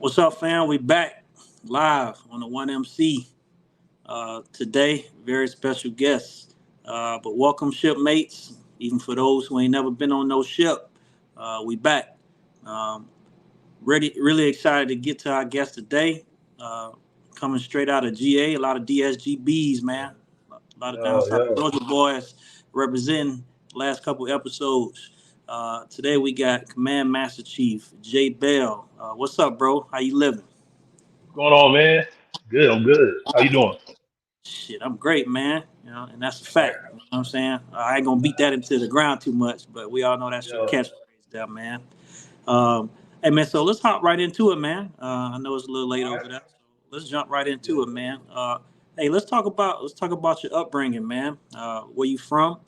What's up, fam? We back live on the One MC today. Very special guest. But welcome, shipmates. Even for those who ain't never been on no ship, we back. Um, really excited to get to our guest today. Uh, Coming straight out of GA, a lot of DSGBs, man. A lot of down south Yeah. Georgia boys representing the last couple episodes. Today we got Command Master Chief Jay Bell. What's up, bro? How you living? What's going on, man? Good. I'm good. How you doing? Shit, I'm great, man. You know, and that's a All right. fact. You know what I'm saying? I ain't gonna beat that into the ground too much, but we all know that's your Yeah. catchphrase there, man. Um, hey, man. So let's hop right into it, man. I know it's a little late All right. over there, so let's jump right Yeah. into it, man. Hey, let's talk about your upbringing, man. Where you from?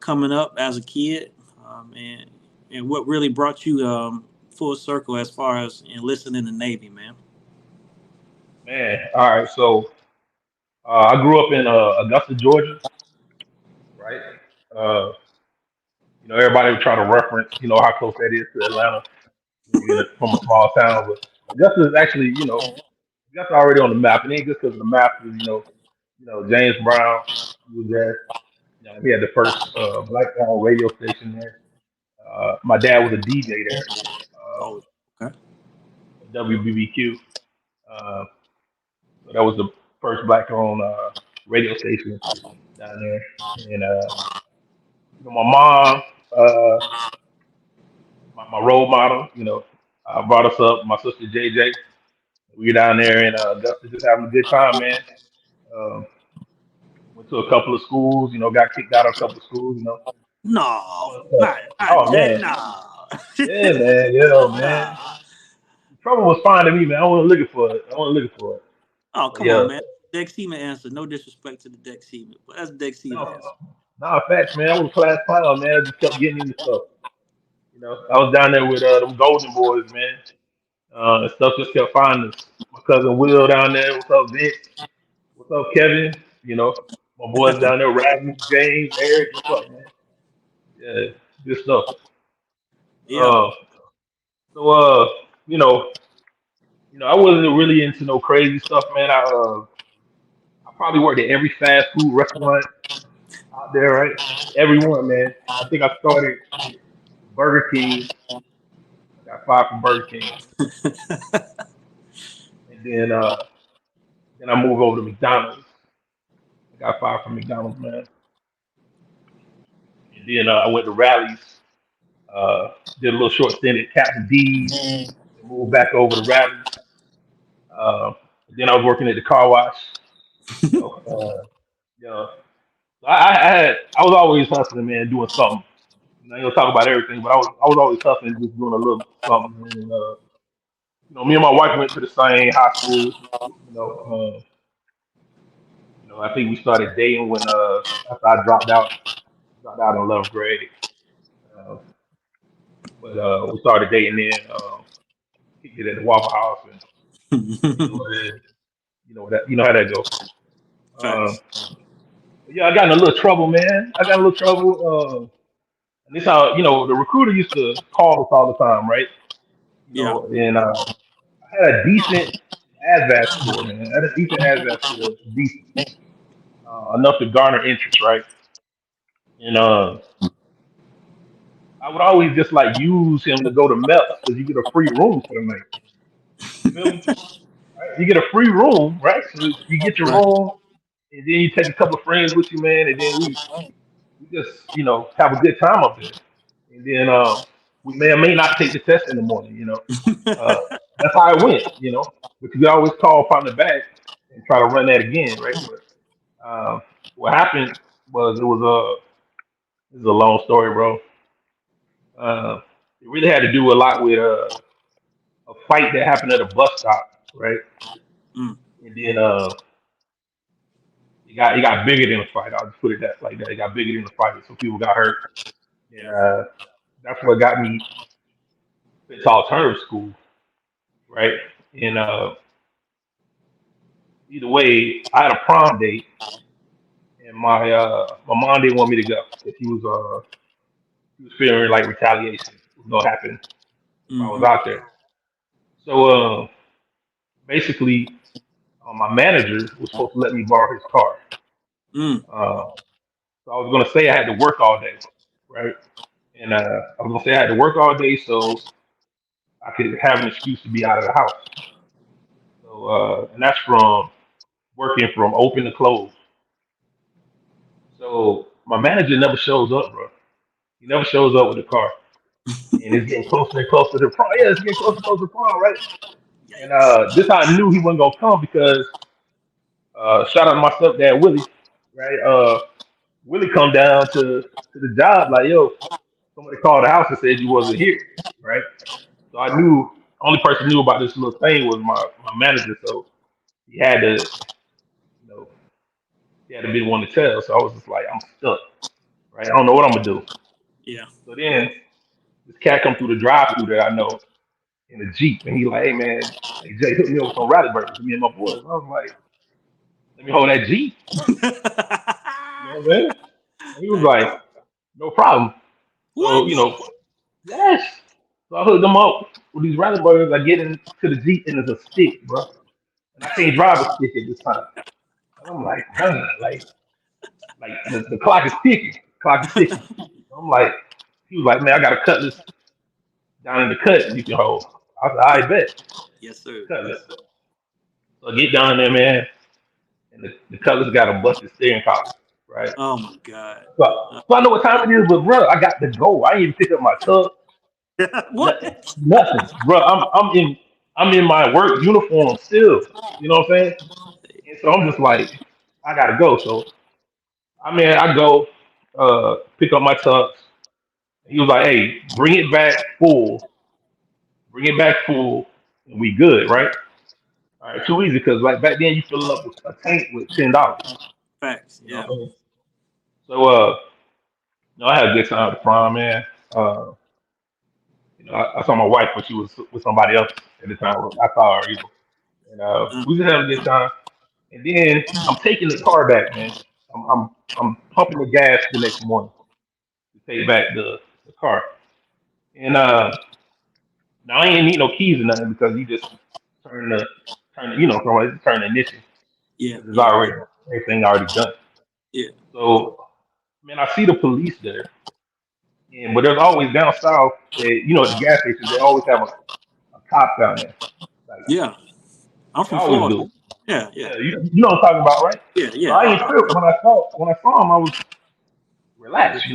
Coming up as a kid, and what really brought you full circle as far as enlisting in the Navy, man. Man. All right. So I grew up in Augusta, Georgia, right? Uh, everybody would try to reference, how close that is to Atlanta, being from a small town. But Augusta is actually, Augusta already on the map. It ain't just because of the map. James Brown, he was there. He had the first black radio station there. My dad was a DJ there, Oh, okay. WBBQ. Uh, So that was the first black-owned radio station down there. And my mom, uh, my role model, brought us up. My sister JJ, we were down there in Augusta, just having a good time, man. Um, Went to a couple of schools, got kicked out of a couple of schools, No, But, not oh Jay. man, No. yeah, man, yeah, man. Nah. Trouble was fine to me, man. I wasn't looking for it. I wasn't looking for it. Oh, But come on, yeah, man. Deck Seaman answer. No disrespect to the Deck Seaman, but that's Deck Seaman no, answer. no, facts, man. I was a class clown, man. I just kept getting into stuff. I was down there with them Golden Boys, man. And stuff just kept finding us. My cousin Will down there. What's up, Vince? What's up, Kevin? My boys down there, Rasmus, James, Eric. What's up, man? Yeah, good stuff. Yeah. Uh, so, I wasn't really into no crazy stuff, man. I probably worked at every fast food restaurant out there, right? Everyone, man. I think I started Burger King. I got fired from Burger King, and then I moved over to McDonald's. I got fired from McDonald's, man. And then I went to rallies. Did a little short stint at Captain D's. And moved back over to rallies. Uh, then I was working at the car wash. You know, you know. So I was always hustling, man, doing something. I ain't gonna talk about everything, but I was always hustling, just doing a little something. And me and my wife went to the same high school. You know, uh, I think we started dating when after I dropped out in 11th grade. Uh, but we started dating then. Kicked it at the Waffle House, and you know, uh, you know how that go. Um, Facts. yeah, I got in a little trouble, man. I got in a little trouble. And this how the recruiter used to call us all the time, right? Yeah. And I had a decent ASVAB score, man. I had a decent ASVAB score, decent enough to garner interest, right? And I would always just like use him to go to MEPS because you get a free room for the night. You feel me? Right? You get a free room, right? So you get your Right. room, and then you take a couple of friends with you, man, and then we just have a good time up there. And then we may or may not take the test in the morning. Uh, that's how it went. But you could always call partner back and try to run that again, right? But what happened was this is a long story, bro. It really had to do a lot with a fight that happened at a bus stop, right? Mm. And then it got bigger than a fight. I'll just put it that like that. It got bigger than a fight. Some people got hurt, and Yeah. that's what got me into alternative school, right? And either way, I had a prom date, and my mom didn't want me to go because she was fearing like retaliation was gonna happen if I was Mm-hmm. out there. So basically, my manager was supposed to let me borrow his car. Mm. Uh, so I was gonna say I had to work all day, right? And I was gonna say I had to work all day so I could have an excuse to be out of the house. So and that's from working from open to close. So my manager never shows up, bro. He never shows up with the car, and it's getting closer and closer to prom. Yeah, it's getting closer and closer to prom, right? And Yikes. this how I knew he wasn't gonna come because shout out to my stepdad Willie, right? Willie come down to the job like, yo, somebody called the house and said you wasn't here, right? So I knew only person knew about this little thing was my manager, so he had to, you know, he had to be the one to tell. So I was just like, I'm stuck, right? I don't know what I'm gonna do. Yeah. So then this cat come through the drive-through that I know in a Jeep, and he like, hey man, hey Jay, hook me up with some rally burgers, me and my boys. I was like, let me hold that Jeep, you know what I'm saying? And he was Hey, like, no problem. So what? yes. So I hooked them up with these rally burgers. I get into the Jeep and it's a stick, bro, and I can't drive a stick at this time. And I'm like, man, like the clock is ticking. Clock is ticking. I'm like, he was like, man, I got a cutlass down in the cut you can hold. I said, I bet. Yes, sir. Cutlass. So I get down there, man, and the cutlass got a busted steering column, right? Oh my God. So I know what time it is, but bro, I got to go. I ain't even pick up my truck, nothing, What? nothing, bro. I'm in my work uniform still. You know what I'm saying? And so I'm just like, I gotta go. So I mean, I go pick up my tux. He was like, "Hey, bring it back full, and we good, right?" All right, too easy because like back then you filling up a tank with $10. Facts. You know Yeah. what I mean? So I had a good time at the prom, man. Uh, I saw my wife, but she was with somebody else at the time. I saw her, and Mm. we just having a good time. And then I'm taking the car back, man. I'm pumping the gas the next morning to take back the car. And now I ain't need no keys or nothing because you just turn the turn the ignition Yeah. because it's Yeah. already everything already done. Yeah. So man, I see the police there, and but there's always down south, at the gas stations they always have a cop down there. Like Yeah. I'm they from always Florida. do. Yeah. Yeah. Yeah, you know what I'm talking about, right? Yeah. So Yeah. I ain't tripped when I saw him. I was relaxed,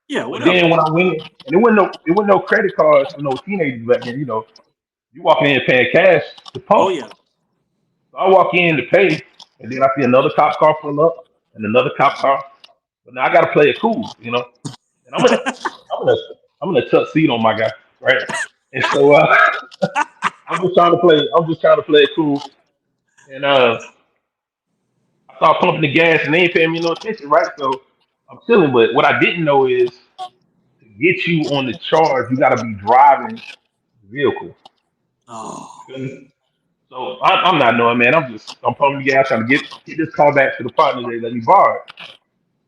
Yeah. But Whatever. then when I went in, and it wasn't no credit cards for no teenagers back then. You walking in paying cash to Oh pump. yeah. So I walk in to pay, and then I see another cop car pull up, and another cop car. But now I got to play it cool. And I'm in a, I'm in a tuxedo, my guy, right? And so I'm just trying to play it cool. And I start pumping the gas, and they ain't paying me no attention, right? So I'm chilling. But what I didn't know is to get you on the charge, you got to be driving the vehicle. Oh. You feel me? So I'm not knowing, man. I'm pumping the gas, trying to get this car back to the partner they let me borrow it.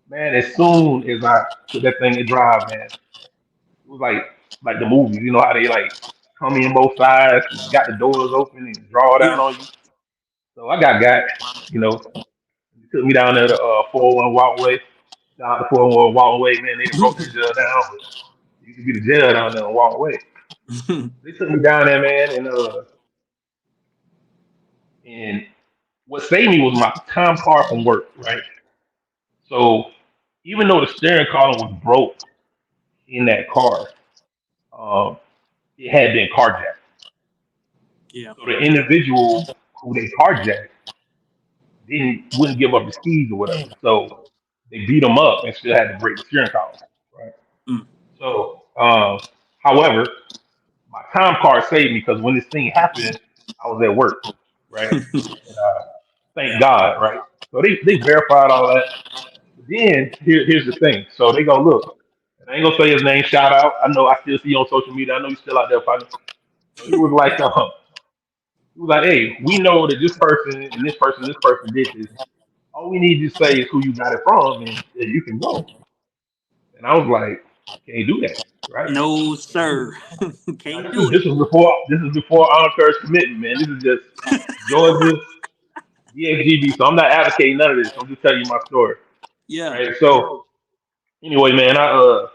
Man, as soon as I put that thing in drive, man, it was like the movies. You know how they like come in both sides and got the doors open and draw down Yeah. on you. So I got, you know, they took me down there to 401 Walkway, down the 401 Walkway, man. They done broke that jail down, but it used to be the jail down there on Walkway. They took me down there, man, and what saved me was my time card from work, right? So even though the steering column was broke in that car, um, it had been carjacked. Yeah. So the individual who they carjacked wouldn't give up his keys or whatever. So they beat him up and still had to break the steering column, right? Mm. So, however, my time card saved me because when this thing happened, I was at work, right? And thank Yeah. God, right? So they verified all that. But then here's the thing. So they go, look, and I ain't gonna say his name. Shout out. I know I still see you on social media. I know he's still out there fighting. So he was like, hey, we know that this person and this person did this. All we need you to say is who you got it from, and you can go. And I was like, can't do that, right? No, Can't do sir. it. Can't Now, do it. this is before honor courage commitment, man. This is just Georgia, DXGB. So I'm not advocating none of this. I'm just telling you my story, Yeah. right? So anyway, man, I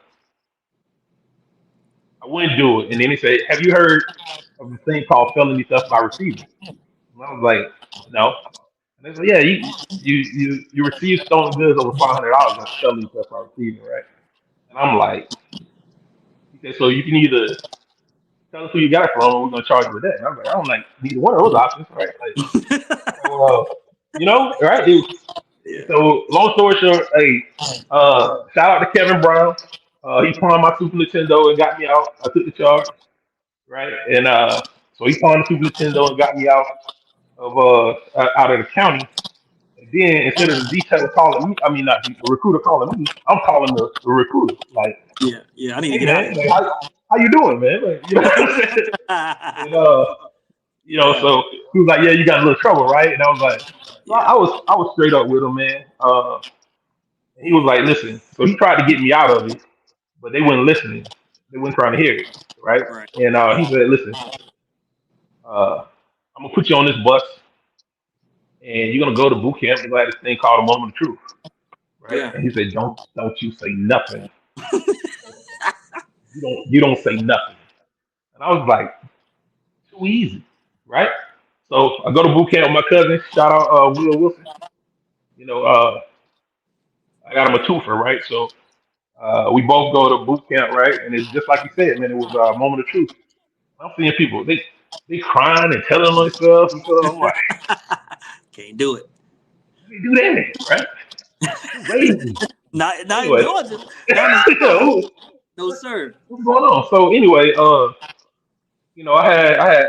wouldn't do it, and then they said, "Have you heard of this thing called felony theft by receiving?" And I was like, "No." And they said, "Yeah, you receive stolen goods over $500. That's felony theft by receiving, right?" And I'm like, he said, "So you can either tell us who you got it from, or we're gonna charge you with that." And I was like, "I don't like neither one of those options, right?" Like, so, right? Yeah. So long story short, hey, shout out to Kevin Brown. He pawned my Super Nintendo and got me out. I took the charge, right? And so he pawned the Super Nintendo and got me out of the county. And then instead of the detailer calling me, I mean not the recruiter calling me, I'm calling the recruiter. Like, Yeah. Yeah. I need to hey get out man, of like, how you doing, man? Like, you know what I'm saying? here. And Yeah. so he was like, "Yeah, you got a little trouble, right?" And I was like, so Yeah. I was straight up with him, man. And he was like, "Listen." So he tried to get me out of it, but they weren't listening. They weren't trying to hear it, right? Right. And he said, "Listen, I'm gonna put you on this bus, and you're gonna go to boot camp. You're gonna have this thing called a moment of truth, right?" Yeah. And he said, "Don't you say nothing. You don't say nothing." And I was like, "Too easy, right?" So I go to boot camp with my cousin. Shout out Will Wilson. You know, I got him a twofer, right? So we both go to boot camp, right? And it's just like you said, man. It was a moment of truth. I'm seeing people they crying and telling themselves and stuff. I'm like, Can't do it. they do that, right? Crazy. Not in Anyway, Georgia. Down the you south. know, No sir. what's going on? So anyway, I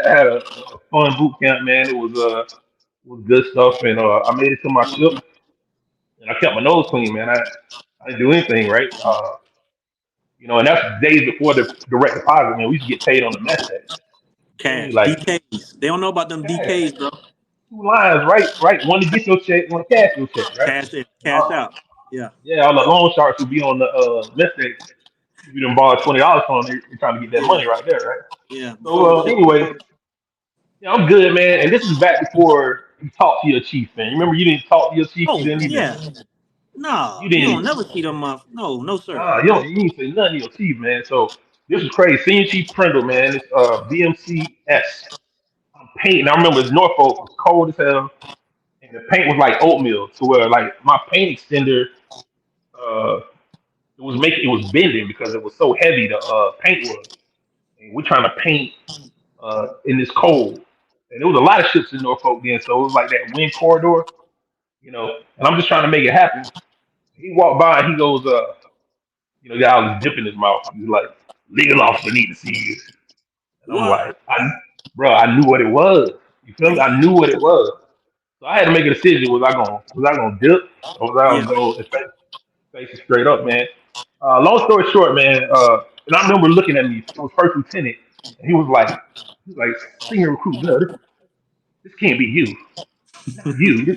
had a fun boot camp, man. It was good stuff, and I made it to my ship, and I kept my nose clean, man. I didn't do anything, right? And that's days before the direct deposit, man. We used to get paid on the mess day. You feel me? Cash. Like DKs. They don't know about them cash, DKs, bro. two lines, right? One to get your check, one to cash your check, right? Cash in. And Cash out. Yeah. yeah, all the loan sharks would be on the mess day. If you done borrowed $20 from them, you're trying to get that Yeah. money right there, right? Yeah. Before the So ship. anyway, yeah, I'm good, man. And this is back before you talk to your chief, man. Remember, you didn't talk to your chief. Oh, yeah. You No, you don't didn't, never see them off. No, no, sir. nah, you didn't say nothing to your chief, man. So this is crazy. Senior Chief Prindle, man. It's BMCS. I'm painting. I remember it's Norfolk. It was cold as hell, and the paint was like oatmeal. To where like my paint extender, uh, it was bending because it was so heavy. The paint was. And we're trying to paint in this cold. And there was a lot of ships in Norfolk then, so it was like that wind corridor, And I'm just trying to make it happen. He walked by and he goes, he got all this dip in his mouth. He's like, "Legal officer need to see you." And I'm like, What? bro, I knew what it was. You feel me? I knew what it was. So I had to make a decision. Was I gonna dip or was I Yeah. gonna go and face it straight up, man? Long story short, man. And I remember looking at me. It was first lieutenant, and he was like, "Senior recruit, no, this can't be you, not you."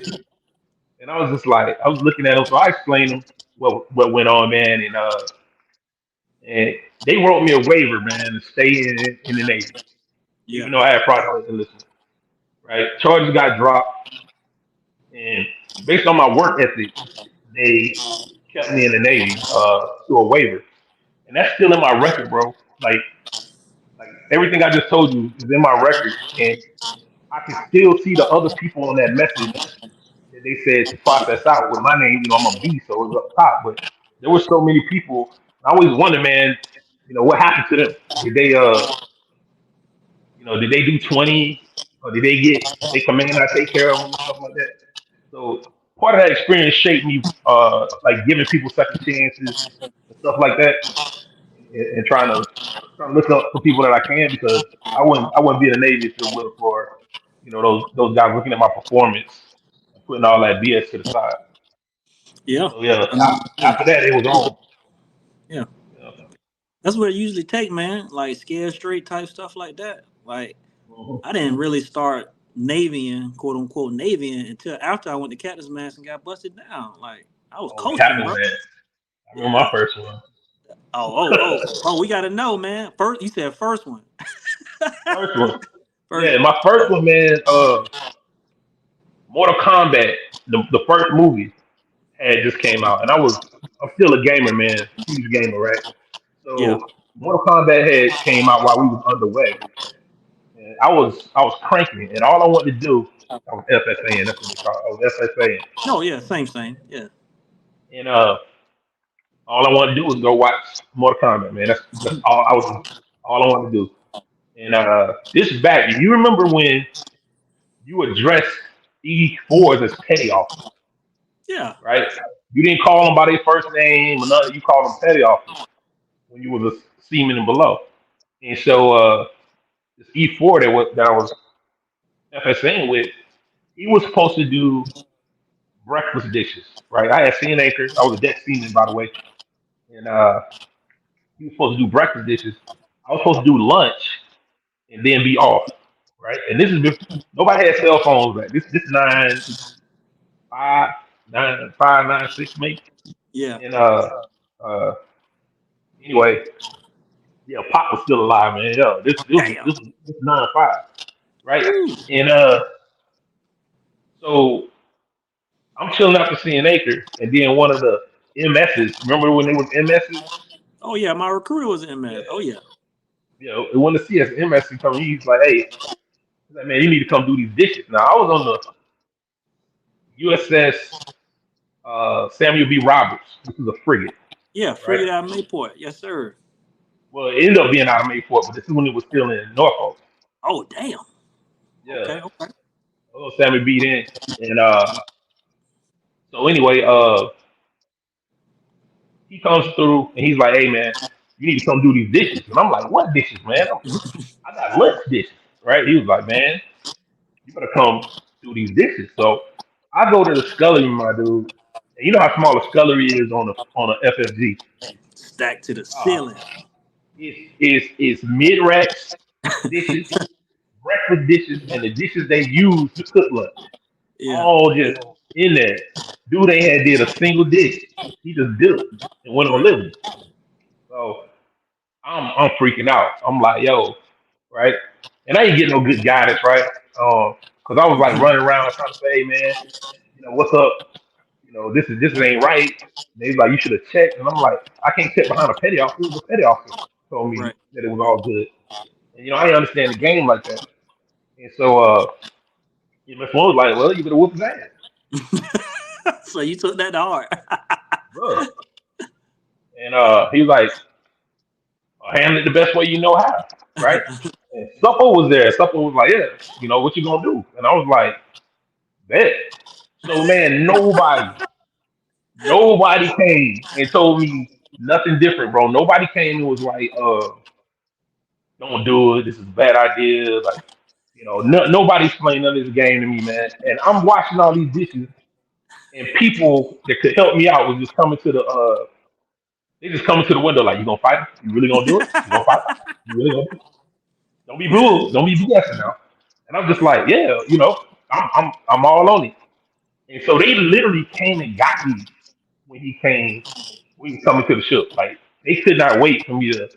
And I was just like, I was looking at him, so I explained him what went on, man, and they wrote me a waiver, man, to stay in the Navy, Yeah. even though I had fraudulent enlistment. Right, charges got dropped, and based on my work ethic, they kept me in the Navy through a waiver, and that's still in my record, bro. Like everything I just told you is in my record, and I can still see the other people on that message that they said to process out with my name. I'm a B, so it was up top. But there were so many people. I always wonder, man, what happened to them? Did they do 20, or did they come in and I take care of them and stuff like that? So part of that experience shaped me, like giving people second chances and stuff like that, and trying to look up for people that I can because I wouldn't be in the Navy if it wasn't for those guys looking at my performance and putting all that BS to the side. Yeah. So yeah, Yeah. after that it was on. Yeah. You That's what it usually take, man. Like scared straight type stuff like that. Like I didn't really start navying, quote unquote navying, until after I went to captain's mast and got busted down. Like I was Oh, coasting, Captain bro. Man. I remember Yeah. my first one. Oh. We gotta know, man. First, you said first one. First one. First Yeah, one. my first one, man. Mortal Kombat, the first movie had just came out, and I'm still a gamer, man, huge gamer, right? Yeah. So Mortal Kombat had came out while we was underway, and I was cranking, and all I wanted to do, I was FSAing, that's what they call it. I was FSAing, No, yeah, same thing. Yeah. and all I wanted to do was go watch Mortal Kombat, man. That's all I wanted to do. And this is back. You remember when you addressed E4s as petty officers, Yeah. right? You didn't call them by their first name or nothing. You called them petty officers when you was a seaman and below. And so this E4 that I was FSAing with, he was supposed to do breakfast dishes, right? I had seen anchor. I was a deck seaman, by the way, and he was supposed to do breakfast dishes. I was supposed to do lunch and then be off, right? And this is nobody had cell phones back. This 9, 5, 9, 5, 9, 6 maybe. Yeah. And uh anyway, yeah, Pop was still alive, man. Yo, Damn. this 9 5, right? Ooh. And so I'm chilling out to see an acre, and then one of the MSs. Remember when they was MSs? Oh yeah, my recruiter was in Yeah, man. Oh yeah. you know, and when the CS MS come, he's like, hey, he's like, man, you need to come do these dishes. Now I was on the USS Samuel B. Roberts, which is a frigate, Yeah, right? free out Mayport. Yes, sir. Well, it ended up being out of Mayport, but this is when it was still in Norfolk. Oh damn. Yeah, Okay, okay. oh, Samuel B. Then, and so anyway, he comes through and he's like, hey man, you need to come do these dishes. And I'm like, what dishes, man? I got lunch dishes, right? He was like, man, you better come do these dishes. So I go to the scullery, my dude. And you know how small the scullery is on a FFG. Stacked to the Uh, ceiling. it's mid racks dishes, breakfast dishes, and the dishes they use to cook lunch, Yeah. all just in there. Dude ain't had did a single dish. He just did it and went on Right. living. So I'm freaking out. I'm like, yo, right? And I ain't getting no good guidance, right? Because I was like running around trying to say, hey man, what's up? This ain't right. And he's like, you should have checked. And I'm like, I can't check behind a petty officer. It was a petty officer told me Right. that it was all good. And I didn't understand the game like that. And so Miss One was like, well, you better whoop his ass, So you took that to heart. bro. And he was like, handle it the best way you know how, right? And Suppo was there. Suppo was like, yeah, what you gonna do? And I was like, bet. So man, nobody came and told me nothing different, bro. Nobody came and was like, don't do it. This is a bad idea. Like, nobody explained none of this game to me, man. And I'm watching all these dishes, and people that could help me out was just coming to the they just coming to the window like, you gonna fight him? You really gonna do it? You gonna fight him? You really gonna do it? Don't be bull. Don't be BSing now. And I'm just like, yeah, I'm all on it. And so they literally came and got me when he came, when he was coming to the ship. Like they could not wait for me to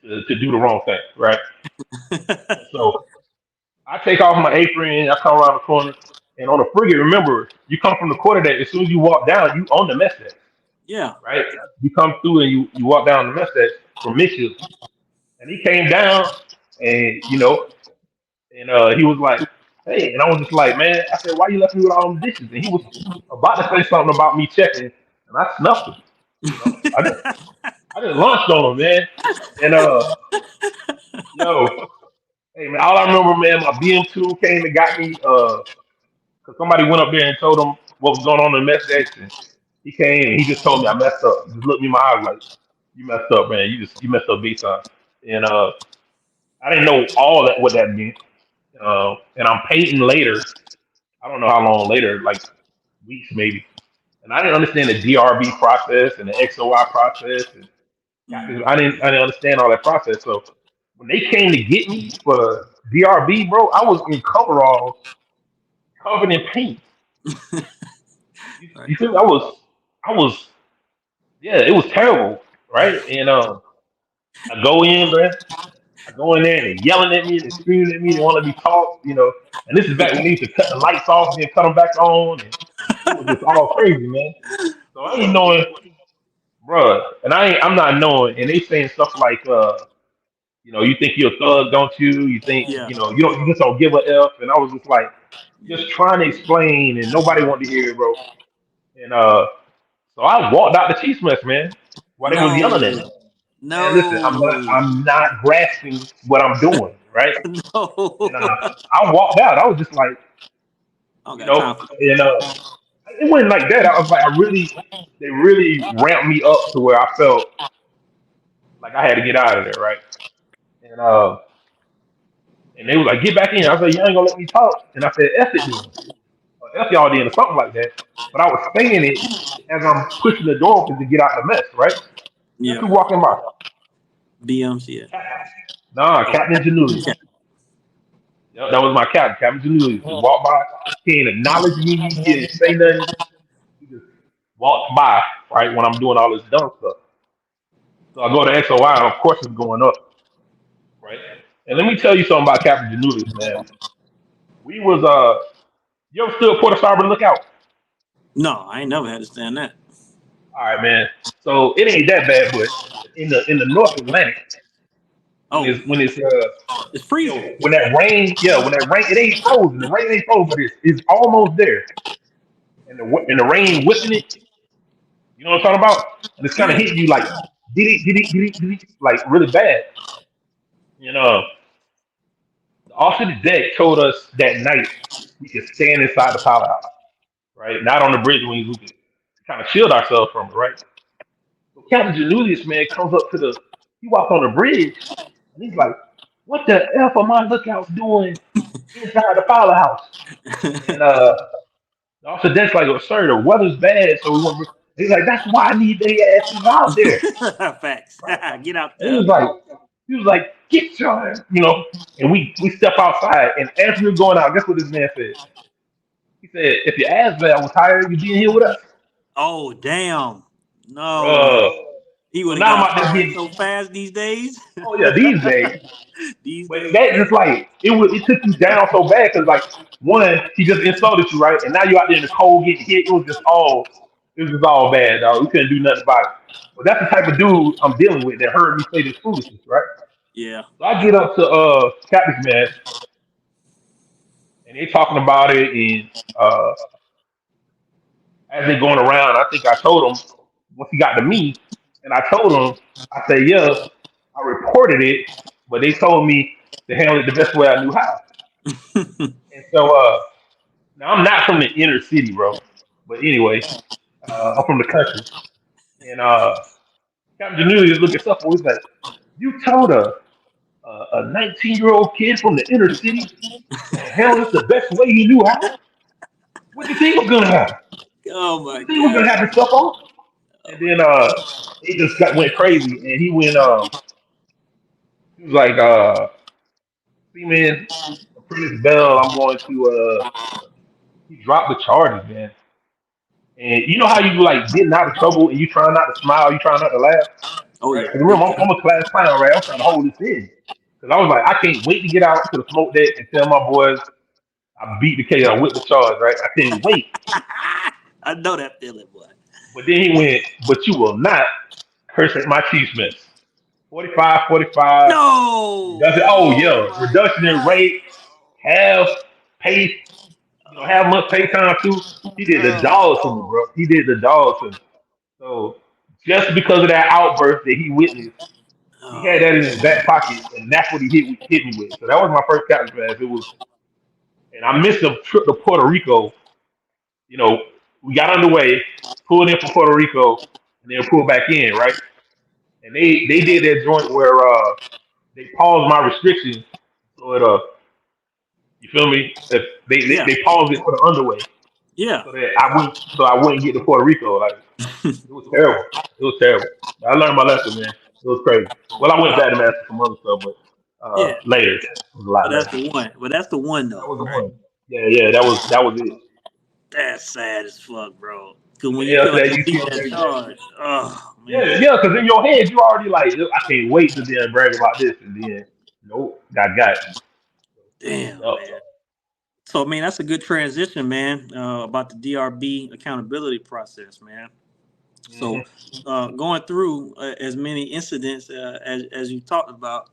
do the wrong thing, right? And so I take off my apron, I come around the corner, and on the frigate, remember, you come from the quarterdeck. As soon as you walk down, you on the mess deck, Yeah. right? You come through and you walk down the mess deck from midship. And he came down, and and he was like, "Hey," and I was just like, "Man," I said, "Why you left me with all them dishes?" And he was about to say something about me checking, and I snuffed him. I just launched on him, man. And yo, hey man, all I remember, man, my BM2 came and got me. Cause somebody went up there and told him what was going on in the mess decks, and he came and he just told me I messed up. He just looked me in my eyes like, "You messed up, man. You messed up big time." And I didn't know all that what that meant. And I'm painting later. I don't know how long later, like weeks maybe. And I didn't understand the DRB process and the XOI process, and Mm. I didn't understand all that process. So when they came to get me for DRB, bro, I was in coveralls, covered in paint. Right. You feel me? I was, yeah, it was terrible, right? And I go in, man. I go in there and they're yelling at me and they're screaming at me. They want to let me talk, you know. And this is back when they used to cut the lights off and then cut them back on, and it was just all crazy, man. So I ain't knowing, bruh, and I'm not knowing. And they saying stuff like, you know, you think you're a thug, don't you? You think, Yeah, you know, you just don't give a f. And I was just like, yeah. just trying to explain, and nobody wanted to hear it, bro. And so I walked out the Chiefs mess, man, while they was yelling at No, me. Man, listen, no, I'm not grasping what I'm doing, right? And no. I walked out. I was just like, I don't you got time know, for and it wasn't like that. I was like, they really ramped me up to where I felt like I had to get out of there, right? And and they was like, get back in. I said, you ain't gonna let me talk. And I said, F it then. Or F y'all then or something like that. But I was saying it as I'm pushing the door open to get out the mess, right? Guess yeah. who walking by? BMC. Yeah. Captain. Nah, Oh, Captain Janulius. okay. Yep, that was my captain, Captain Janulius. He walked by. He didn't acknowledge me. He didn't say nothing. He just walked by, right, when I'm doing all this dumb stuff. So I go to XOI, and of course it's going up, right? And let me tell you something about Captain Janulius, man. We was you ever stood Port of Starboard Lookout? No, I ain't never had to stand that. All right, man. So it ain't that bad, but in the North Atlantic, Oh, when it's it's you freezing. know, when that rain, yeah, when that rain, it ain't frozen. The rain ain't frozen, but it's almost there, and the rain whipping it. You know what I'm talking about? And it's kind of Yeah. hitting you like did it, like really bad. You know, the officer of the deck told us that night we could stand inside the powerhouse, right? Not on the bridge when we could kind of shield ourselves from it, right? So Captain Janulius, man, comes up to he walks on the bridge and he's like, what the F are my lookouts doing inside the powerhouse? And the officer of deck's like, oh, sir, the weather's bad, so we want. He's like, that's why I need their asses out there, Facts. right? Get out And there. he was like, get your ass, you know. And we step outside, and as we're going out, guess what this man said? He said, if your ass bad was tired, you'd be in here with us, Oh, damn. No. bro. He So would have now I'm got out there fired getting, so fast these days. oh yeah, these days. These But days. that just like it took you down so bad because like one, he just insulted you, right? And now you out there in the cold getting hit. It was just all bad, dog. We couldn't do nothing about it. But that's the type of dude I'm dealing with that heard me say this foolishness, right? Yeah. So I get up to Captain's Mess and they talking about it, and as they going around, I think I told him once he got to me, and I told him, I said, yeah, I reported it, but they told me to handle it the best way I knew how. And so now I'm not from the inner city, bro. But anyway, I'm from the country. And Captain Janulius looked at stuff and was like, you told a 19-year-old kid from the inner city to handle this the best way he knew how? What do you think was gonna happen? Oh What do my you think was gonna god. happen stuff on? Oh And my then it just went crazy and he was like, see man, Apprentice Bell, I'm going to he dropped the charges, man. And you know how you like getting out of trouble and you trying not to smile, you trying not to laugh, Oh right? yeah. Because remember, I'm a class clown, right? I'm trying to hold this in. Because I was like, I can't wait to get out to the smoke deck and tell my boys I beat the K, I whipped the charge, right? I couldn't wait. I know that feeling, boy. But then he went, but you will not curse at my Chiefs miss. 45, 45. No. Reduction, oh, Oh yeah. my Reduction in god. rate, half pay, Oh half month pay time too. He did the oh dogs to me, bro. He did the dogs to me. So just because of that outburst that he witnessed, he had oh that in his man. back pocket, and that's what he hit me with. So that was my first captain pass. It was, and I missed a trip to Puerto Rico. You know, we got underway, pulled in from Puerto Rico, and then pulled back in, right? And they did that joint where they paused my restrictions, so you feel me? If Yeah. they paused it for the underway, Yeah. so I wouldn't get to Puerto Rico. Like it was terrible. It was terrible. But I learned my lesson, man. It was crazy. Well, I went back to Oh master some other stuff, but yeah. later. It was a But lot that's later. the one. But that's the one That though, was the right? one. Yeah, yeah, that was it. That's sad as fuck, bro. Cause With when the you L feel to like that you beat UTM that baby. charge, oh man. Yeah, yeah, because in your head you already like, I can't wait to then brag about this, and then Nope, got. Damn, Yup. man. So, I mean, that's a good transition, man, about the DRB accountability process, man. So, Hmm. going through as many incidents as you talked about,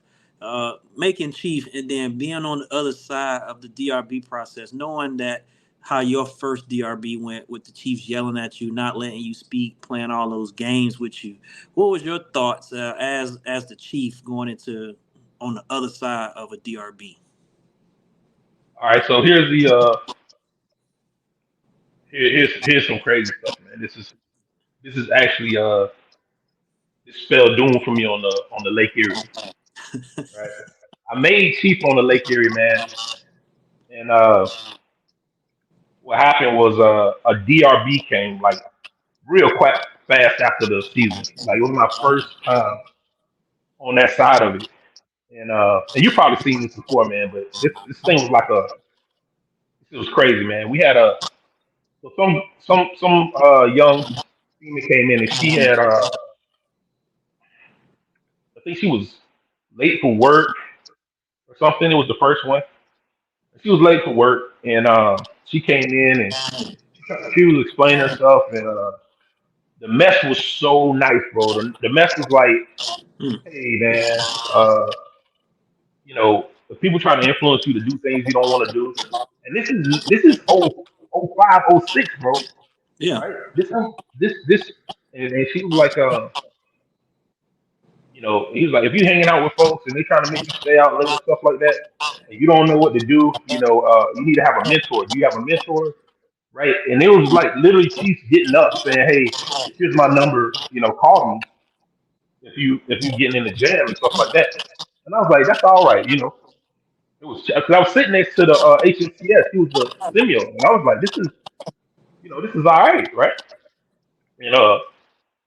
making chief and then being on the other side of the DRB process, knowing that how your first DRB went with the chiefs yelling at you, not letting you speak, playing all those games with you. What was your thoughts as the chief going into on the other side of a DRB? All right, so here's some crazy stuff, man. This is actually this spelled doom for me on the Lake Erie, right? I made chief on the Lake Erie, man, and what happened was a DRB came like real quite fast after the season. Like it was my first time on that side of it. And you probably seen this before, man, but this thing was like it was crazy, man. We had a so some young female came in and she had I think she was late for work or something. It was the first one. She was late for work and she came in and she was explaining herself and the mess was so nice, bro. The mess was like, Hmm. hey man, if people trying to influence you to do things you don't want to do, and this is oh 05, oh 06, bro, Yeah. right? This, and she was like, he was like, if you hanging out with folks and they trying to make you stay out late and stuff like that, and you don't know what to do, you need to have a mentor. Do you have a mentor? Right? And it was like literally Chiefs getting up saying, hey, here's my number, call me if you getting in the jam and stuff like that. And I was like, that's all right. It was because I was sitting next to the HMCS. He was the Simio, and I was like, this is all right, right? And know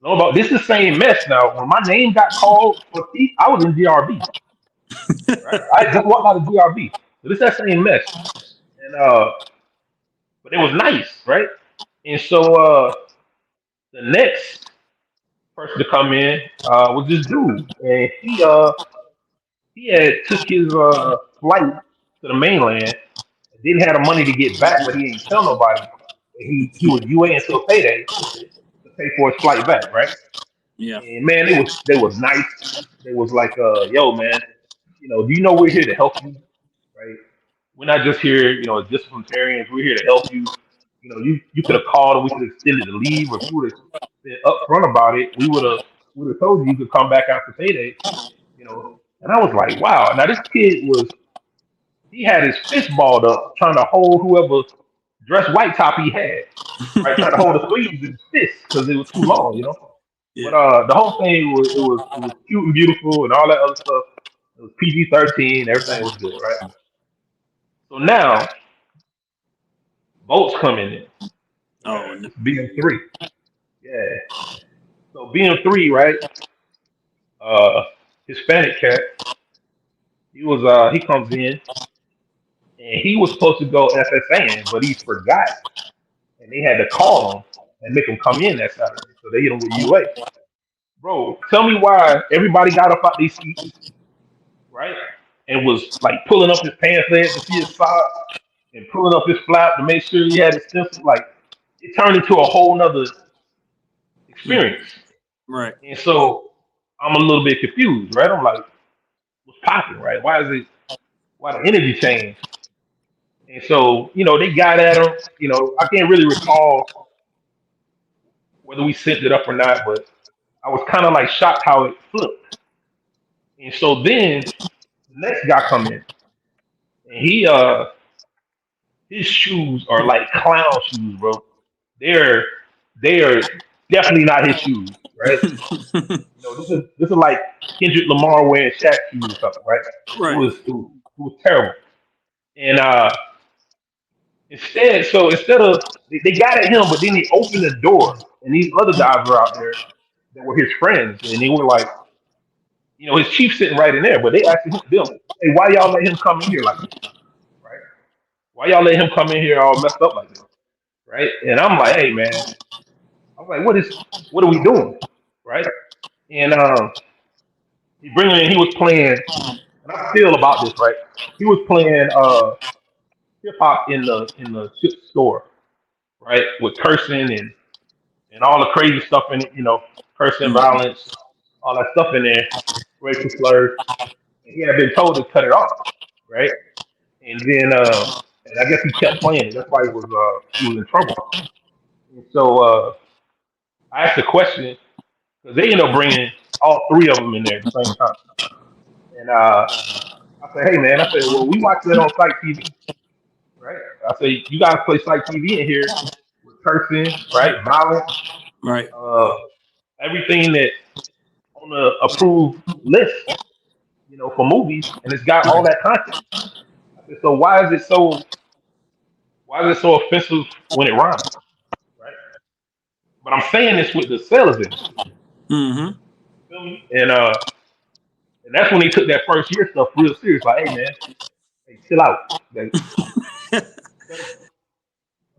about this is the same mess now. When my name got called for Chief, I was in DRB, right? I just walked out of DRB. So this is that same mess. And but it was nice, right? And so the next person to come in was this dude, and he had took his flight to the mainland, didn't have the money to get back, but he didn't tell nobody. He was UA until payday to pay for his flight back, right? Yeah. And man, they was nice. They was like, yo, man, do you know we're here to help you, right? We're not just here, as disciplinarians. We're here to help you. You could have called and we could have extended the leave, or if you would have been upfront about it, we would have told you could come back after payday, you know. And I was like, wow. Now this kid he had his fist balled up trying to hold whoever dress white top he had, right? Trying to hold the sleeves in his fist because it was too long. But Yeah. the whole thing was cute and beautiful and all that other stuff. It was PG-13. Everything was good, right? So now boats coming in, right? Oh no. It's BM3, yeah. So BM3, right? Uh, Hispanic cat. He comes in and he was supposed to go FSAing, but he forgot, and they had to call him and make him come in that Saturday, so they hit him with UA. Bro, tell me why everybody got up out these seats, right? And was like pulling up his pants leg to see his socks and pulling up his flap to make sure he had his stencil. Like it turned into a whole nother Mm. experience. Right. And so I'm a little bit confused, right? I'm like, what's popping, right? Why the energy changed? And so, they got at him. I can't really recall whether we sent it up or not, but I was kind of like shocked how it flipped. And so then the next guy come in and his shoes are like clown shoes, bro. They're they are definitely not his shoes, right? This is like Kendrick Lamar wearing Shaq shoes or something, right? It Right. was it was, it was terrible. And instead of they got at him, but then they opened the door, and these other guys were out there that were his friends, and they were like, his chief sitting right in there, but they asked them, hey, why y'all let him come in here like this, right? Why y'all let him come in here all messed up like this, right? And I'm like, hey man, I'm like, what are we doing, right? And he was playing. and I'm still about this, right? He was playing hip hop in the chip store, right, with cursing and all the crazy stuff in it, cursing, Mm-hmm. violence, all that stuff in there, racial slurs. And he had been told to cut it off, right? And then and I guess he kept playing it. That's why he was in trouble. And so I asked a question because they ended up bringing all three of them in there at the same time. And I said, hey man, I said, well, we watch that on Site TV, right? I said, you guys play Site TV in here with cursing, right? Violence, Right. uh, everything that on the approved list, for movies, and it's got all Right. that content. I said, so why is it so offensive when it rhymes, right? But I'm saying this with the sellers in it. Mm-hmm. You feel me? And that's when they took that first year stuff real serious. Like, hey man, hey, chill out. Like, and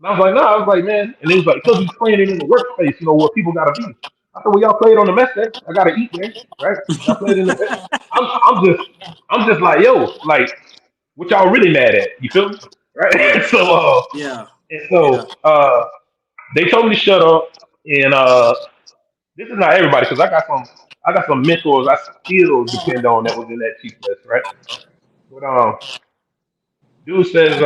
I was like, no, I was like, man, and it was like, because he's playing it in the workspace, where people gotta be. I said, well, y'all play it on the mess deck. I gotta eat there, right? Y'all play it in the. I'm just like, yo, like, what y'all really mad at? You feel me? Right? Yeah. so, Yeah. and Yeah. so, they told me to shut up, and this is not everybody because I got some mentors I still depend on that was in that chief list, right? But dude says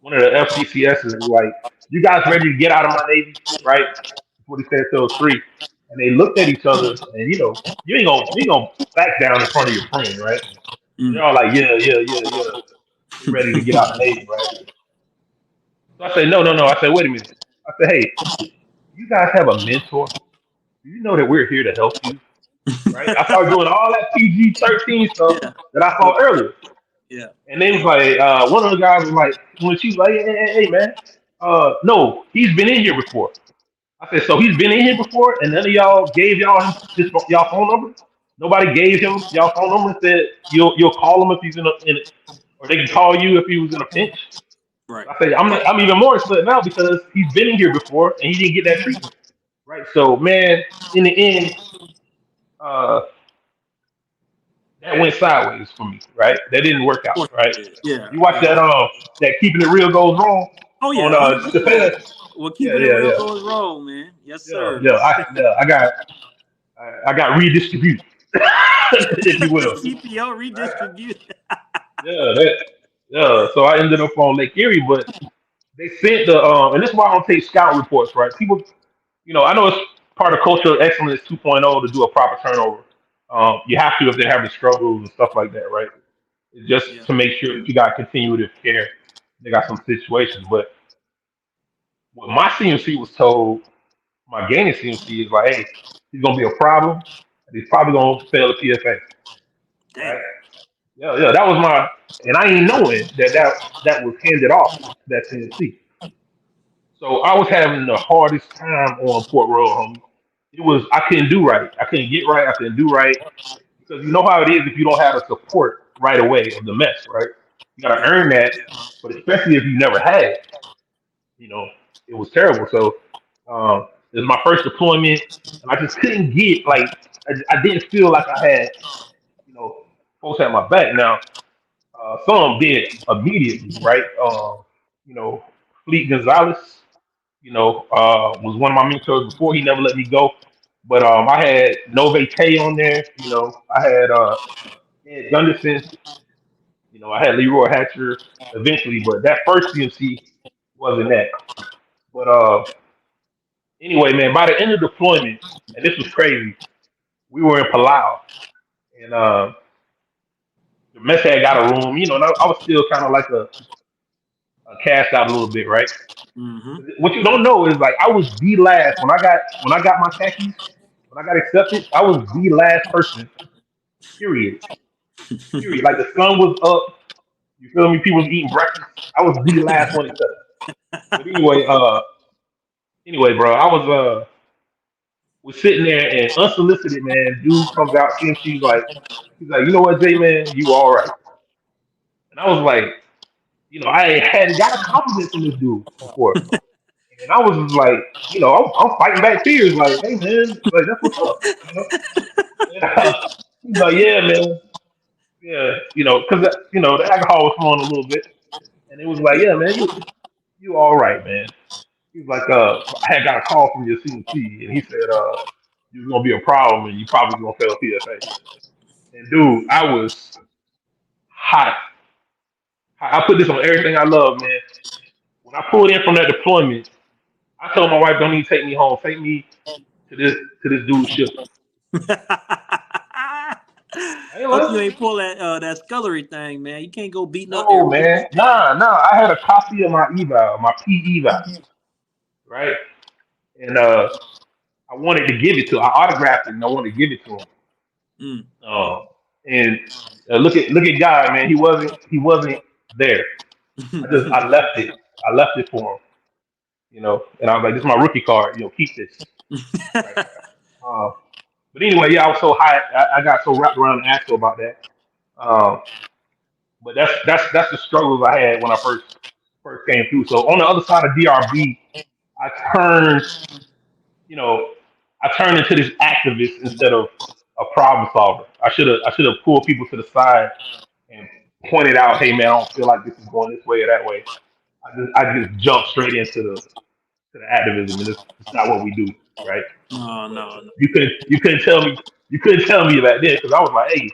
one of the FCCS is like, you guys ready to get out of my navy, right? That's what he said to those three, and they looked at each other, and you ain't gonna back down in front of your friend, right? And Mm. they're all like, yeah, yeah, yeah, yeah, we ready to get out of the navy, right? So I said, no, no, no. I said, wait a minute. I said, hey, you guys have a mentor. Do you know that we're here to help you? Right? I started doing all that PG-13 stuff Yeah. that I Yeah. saw earlier. Yeah. And they was like, one of the guys was like, when she was like, hey, man, no, he's been in here before. I said, so he's been in here before, and none of y'all gave y'all phone number. Nobody gave him y'all phone number and said you'll call him if he's or they can call you if he was in a pinch. Right. I say I'm even more upset now because he's been in here before and he didn't get that treatment, right? So man, in the end, uh, that went sideways for me, right? That didn't work Of out, course right? it did. Yeah. You watch Yeah. that Keeping It Real Goes Wrong Oh on yeah. 100%. Japan. Well, Yeah, keeping it yeah, real yeah, goes wrong, man. Yes, yeah, sir. yeah. I got redistributed, if you will, CPO right? redistribute. Yeah, yeah. So I ended up on Lake Erie, but they sent and this is why I don't take scout reports, right? People, I know it's part of cultural excellence 2.0 to do a proper turnover. You have to if they're having struggles and stuff like that, right? It's just Yeah. to make sure that you got continuative care. They got some situations, but what my CMC was told, my gaining CMC is like, hey, he's gonna be a problem, and he's probably gonna fail the PFA, Damn. right? Yeah, yeah, that was and I ain't knowing that was handed off that CMC. So I was having the hardest time on Port Royal, homie. It was I couldn't do right. I couldn't get right. I couldn't do right because you know how it is if you don't have the support right away of the mess, right? You got to Yeah. earn that, but especially if you never had it, you know, it was terrible. So it was my first deployment, and I just couldn't get I didn't feel like I had, you know, folks at my back. Now some did immediately, right? You know, Fleet Gonzalez, was one of my mentors before. He never let me go. But I had Nove Tay on there. I had Ed Gunderson. I had Leroy Hatcher eventually, but that first CMC wasn't that. But anyway, man, by the end of deployment, and this was crazy, we were in Palau, and the mess had got a room, and I was still kind of like a cast out a little bit, right? Mm-hmm. What you don't know is like I was the last when I got my khakis, when I got accepted, I was the last person. Period. Period. Like the sun was up. You feel me? People was eating breakfast. I was the last one accepted. But anyway, bro, I was sitting there and unsolicited, man. Dude comes out, CMC's like, he's like, you know what, Jay, man, you all right. And I was like, I hadn't got a compliment from this dude before. And I was just like, I'm fighting back tears, like, hey man, like that's what's up. And, he's like, yeah, man. yeah, because the alcohol was flowing a little bit, and it was like, yeah, man, you all right, man. He was like, I had got a call from your CMC, and he said, you was gonna be a problem, and you probably gonna fail PFA. And dude, I was hot. I put this on everything I love, man. When I pulled in from that deployment, I told my wife, "Don't even take me home. Take me to this dude's ship." I ain't Hope lying. you ain't pull that scullery thing, man. You can't go beating up No, everybody. man. Nah. I had a copy of my eval, my P eval, right? And I wanted to give it to. I autographed it, and I wanted to give it to him. Mm. Uh, and look at God, man. He wasn't there. I left it. I left it for him. And I was like, "This is my rookie card. Keep this." Right. Uh, but anyway, yeah, I was so high. I got so wrapped around the axle about that. Um, but that's the struggles I had when I first came through. So on the other side of DRB, I turned, you know, I turned into this activist instead of a problem solver. I should have pulled people to the side and pointed out, hey man, I don't feel like this is going this way or that way. I just jumped straight into the activism, and it's not what we do, right? No, But no, no. you couldn't tell me back then because I was like, hey,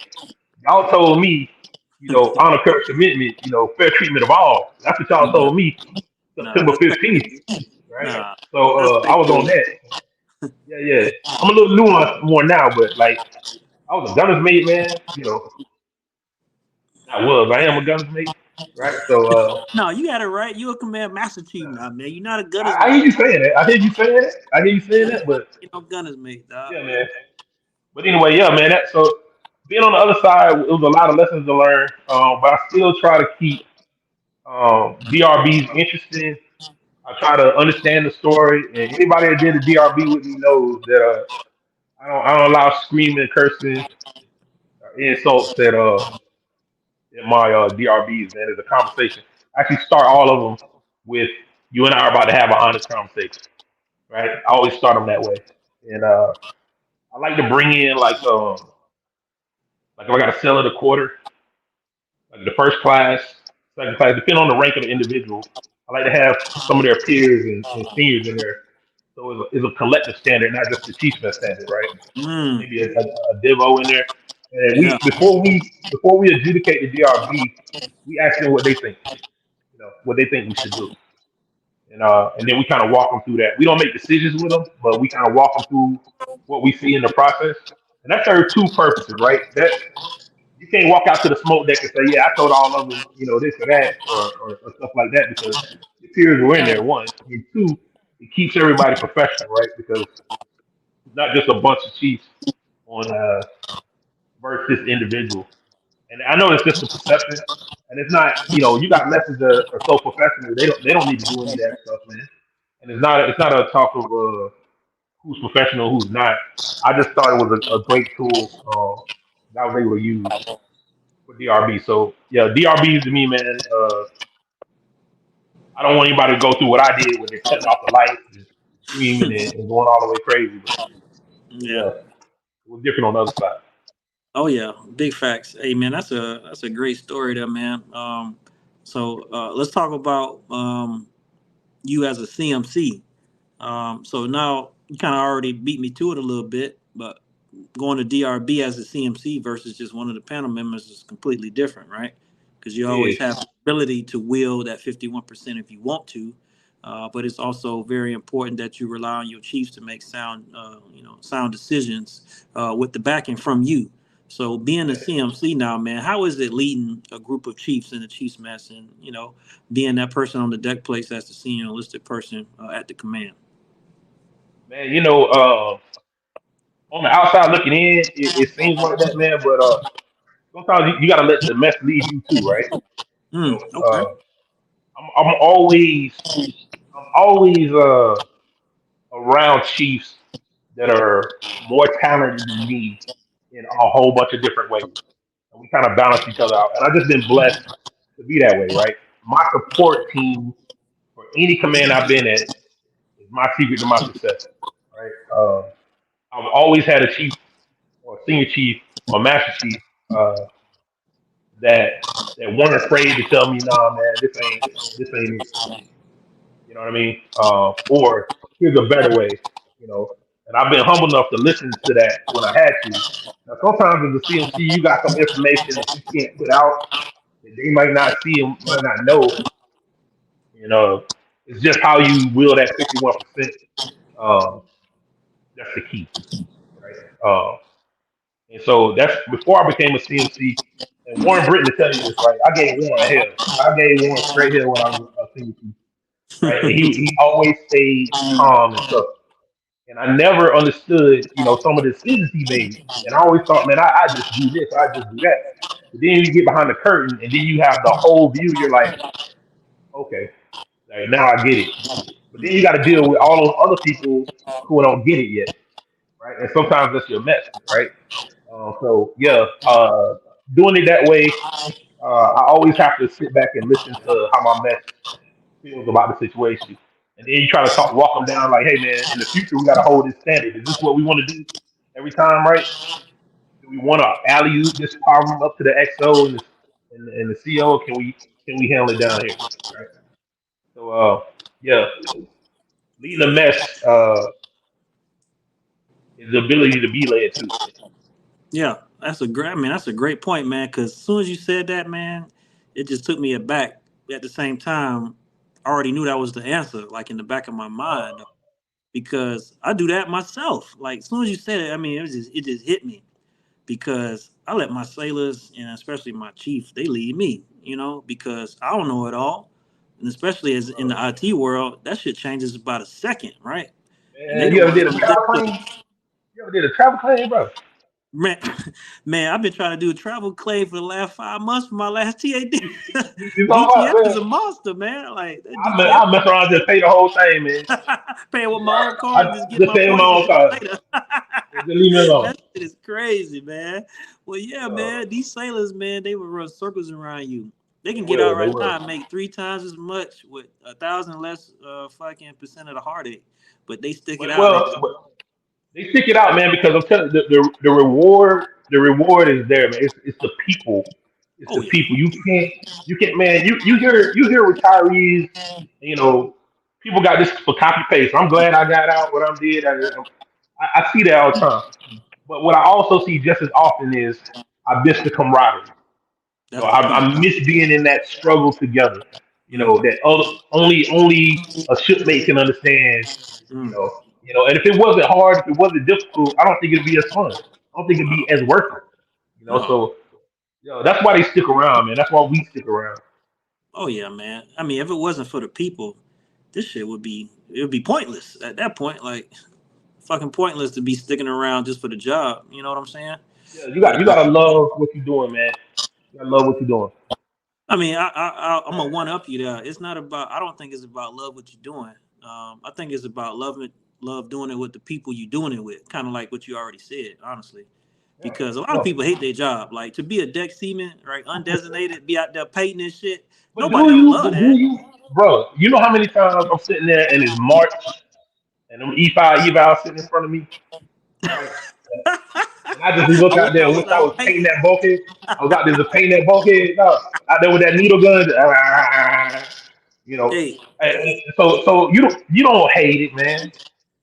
y'all told me, honor, courage, commitment, fair treatment of all. That's what y'all Yeah. told me Nah, September that's crazy. 15th, right? Nah, So that's I was on straightforward. that. Yeah, yeah. I'm a little nuanced more now, but like I was a gunner's mate, man. I am a gunner's mate, right? So No, you got it right. You a command master chief now, man. You're not a gunner's I hear mate. you saying that. But You know, gunner's mate, dog. yeah, man. But anyway, yeah, man. So being on the other side, it was a lot of lessons to learn. But I still try to keep DRBs interesting. I try to understand the story, and anybody that did a DRB with me knows that I don't allow screaming, cursing, insults in my DRBs. Man, it's a conversation. I actually start all of them with you and I are about to have an honest conversation, right? I always start them that way, and I like to bring in like if I got to sell it a quarter, like the first class, second class, depending on the rank of the individual. I like to have some of their peers and seniors in there, so it's a collective standard, not just the Chiefs standard, right? Mm, Maybe a Divo in there. And yeah. before we adjudicate the DRB, we ask them what they think, what they think we should do, and then we kind of walk them through that. We don't make decisions with them, but we kind of walk them through what we see in the process, and that serves two purposes, right? That you can't walk out to the smoke deck and say, "Yeah, I told all of them, this or that," or stuff like that, because your peers were in there. One, and two, it keeps everybody professional, right? Because it's not just a bunch of chiefs on versus this individual. And I know it's just a perception, and it's not. You got lessons that are so professional. They don't need to do any of that stuff, man. And it's not a talk of who's professional, who's not. I just thought it was a great tool that I was able to use for DRB. So yeah, DRBs to me, man. I don't want anybody to go through what I did when they're cutting off the lights and screaming and going all the way crazy. But Yeah. yeah, it was different on the other side. Oh yeah, big facts. Hey man, that's a great story there, man. So let's talk about you as a CMC. So now you kind of already beat me to it a little bit, but going to DRB as a CMC versus just one of the panel members is completely different, right? Because you Yeah, always have the ability to wield that 51% if you want to, but it's also very important that you rely on your chiefs to make sound decisions with the backing from you. So being a yeah. CMC now, man, how is it leading a group of chiefs in the Chiefs mess and being that person on the deck place as the senior enlisted person at the command? Man, on the outside looking in, it seems like that, man. But sometimes you got to let the mess lead you too, right? You Mm, know, okay. I'm always around chiefs that are more talented than me in a whole bunch of different ways, and we kind of balance each other out. And I've just been blessed to be that way, right? My support team for any command I've been at is my secret to my success, right? I've always had a chief or a senior chief or a master chief. that weren't afraid to tell me, nah, man, this ain't it. You know what I mean? Or here's a better way. You know, and I've been humble enough to listen to that when I had to. Now, sometimes as a CMC, you got some information that you can't put out that they might not see and might not know. You know, it's just how you will that 51%. Um, that's the key, right? And so that's before I became a CMC. And Warren Britton to tell you this, right? I gave Warren hell. I gave Warren straight hell when I was a CMC, right? And he always stayed calm and tough. And I never understood, some of the decisions he made. And I always thought, man, I just do this, I just do that. But then you get behind the curtain, and then you have the whole view. You're like, okay, like, now I get it. But then you got to deal with all those other people who don't get it yet, right? And sometimes that's your mess, right? So yeah, doing it that way, I always have to sit back and listen to how my mess feels about the situation. And then you try to walk them down like, hey man, in the future we got to hold this standard. Is this what we want to do every time, right? Do we want to alley oop this problem up to the XO and the CO? Can we handle it down here, right? So yeah, leading a mess is the ability to be led too. Yeah, that's a great point, man. Because as soon as you said that, man, it just took me aback. At the same time, I already knew that was the answer, like in the back of my mind, because I do that myself. Like as soon as you said it, I mean, it just hit me because I let my sailors and especially my chief, they lead me, because I don't know it all, and especially as in the IT world, that shit changes about a second, right? And they Man, the you ever ones did a who stick travel to claim? You ever did a travel claim, bro? man. Man, I've been trying to do a travel claim for the last 5 months for my last TAD. You talking DTF about, is man? a monster, man. Like that DTF, I mess around and just pay the whole thing, man. paying with my own I card and just get just my pay my points a own week card. later. Just leave me alone. That shit is crazy, man. Well, yeah, Uh, man. These sailors, man, they will run circles around you. They they can get out will. They right will. now and make 3 times as much with 1,000 less fucking percent of the heartache, but they stick it out. Well, they stick it out, man, because I'm telling you, the reward is there, man. It's the people. It's Oh the yeah. people. You can't, man. You hear retirees. You know, people got this for copy paste. I'm glad I got out what I did. I see that all the time. But what I also see just as often is I miss the camaraderie. That's the key. I miss being in that struggle together. Mm, That only a shipmate can understand. You mm. know, and if it wasn't hard, if it wasn't difficult, I don't think it'd be as fun. I don't think it'd be Oh, as worth it. no. So that's why they stick around, man. That's why we stick around. Oh yeah, man. I mean, if it wasn't for the people, this shit would be pointless at that point. Like fucking pointless to be sticking around just for the job. You know what I'm saying? Yeah, But you gotta love what you're doing, man. You gotta love what you're doing. I mean, I'm gonna one up you there. It's not about. I don't think it's about love what you're doing. I think it's about love doing it with the people you're doing it with. Kind of like what you already said, honestly. Yeah, Because a lot of no. people hate their job. Like to be a deck seaman, right? Undesignated, be out there painting and shit. But Nobody do ever you? love But do that. you, bro? You know how many times I'm sitting there and it's March and them E5 eval sitting in front of me, right? And I just I look out wish there I and was wish I out was painting painting. that bulkhead. I was out there to paint that bulkhead. No, out there with that needle gun. You know. Hey, So you don't hate it, man.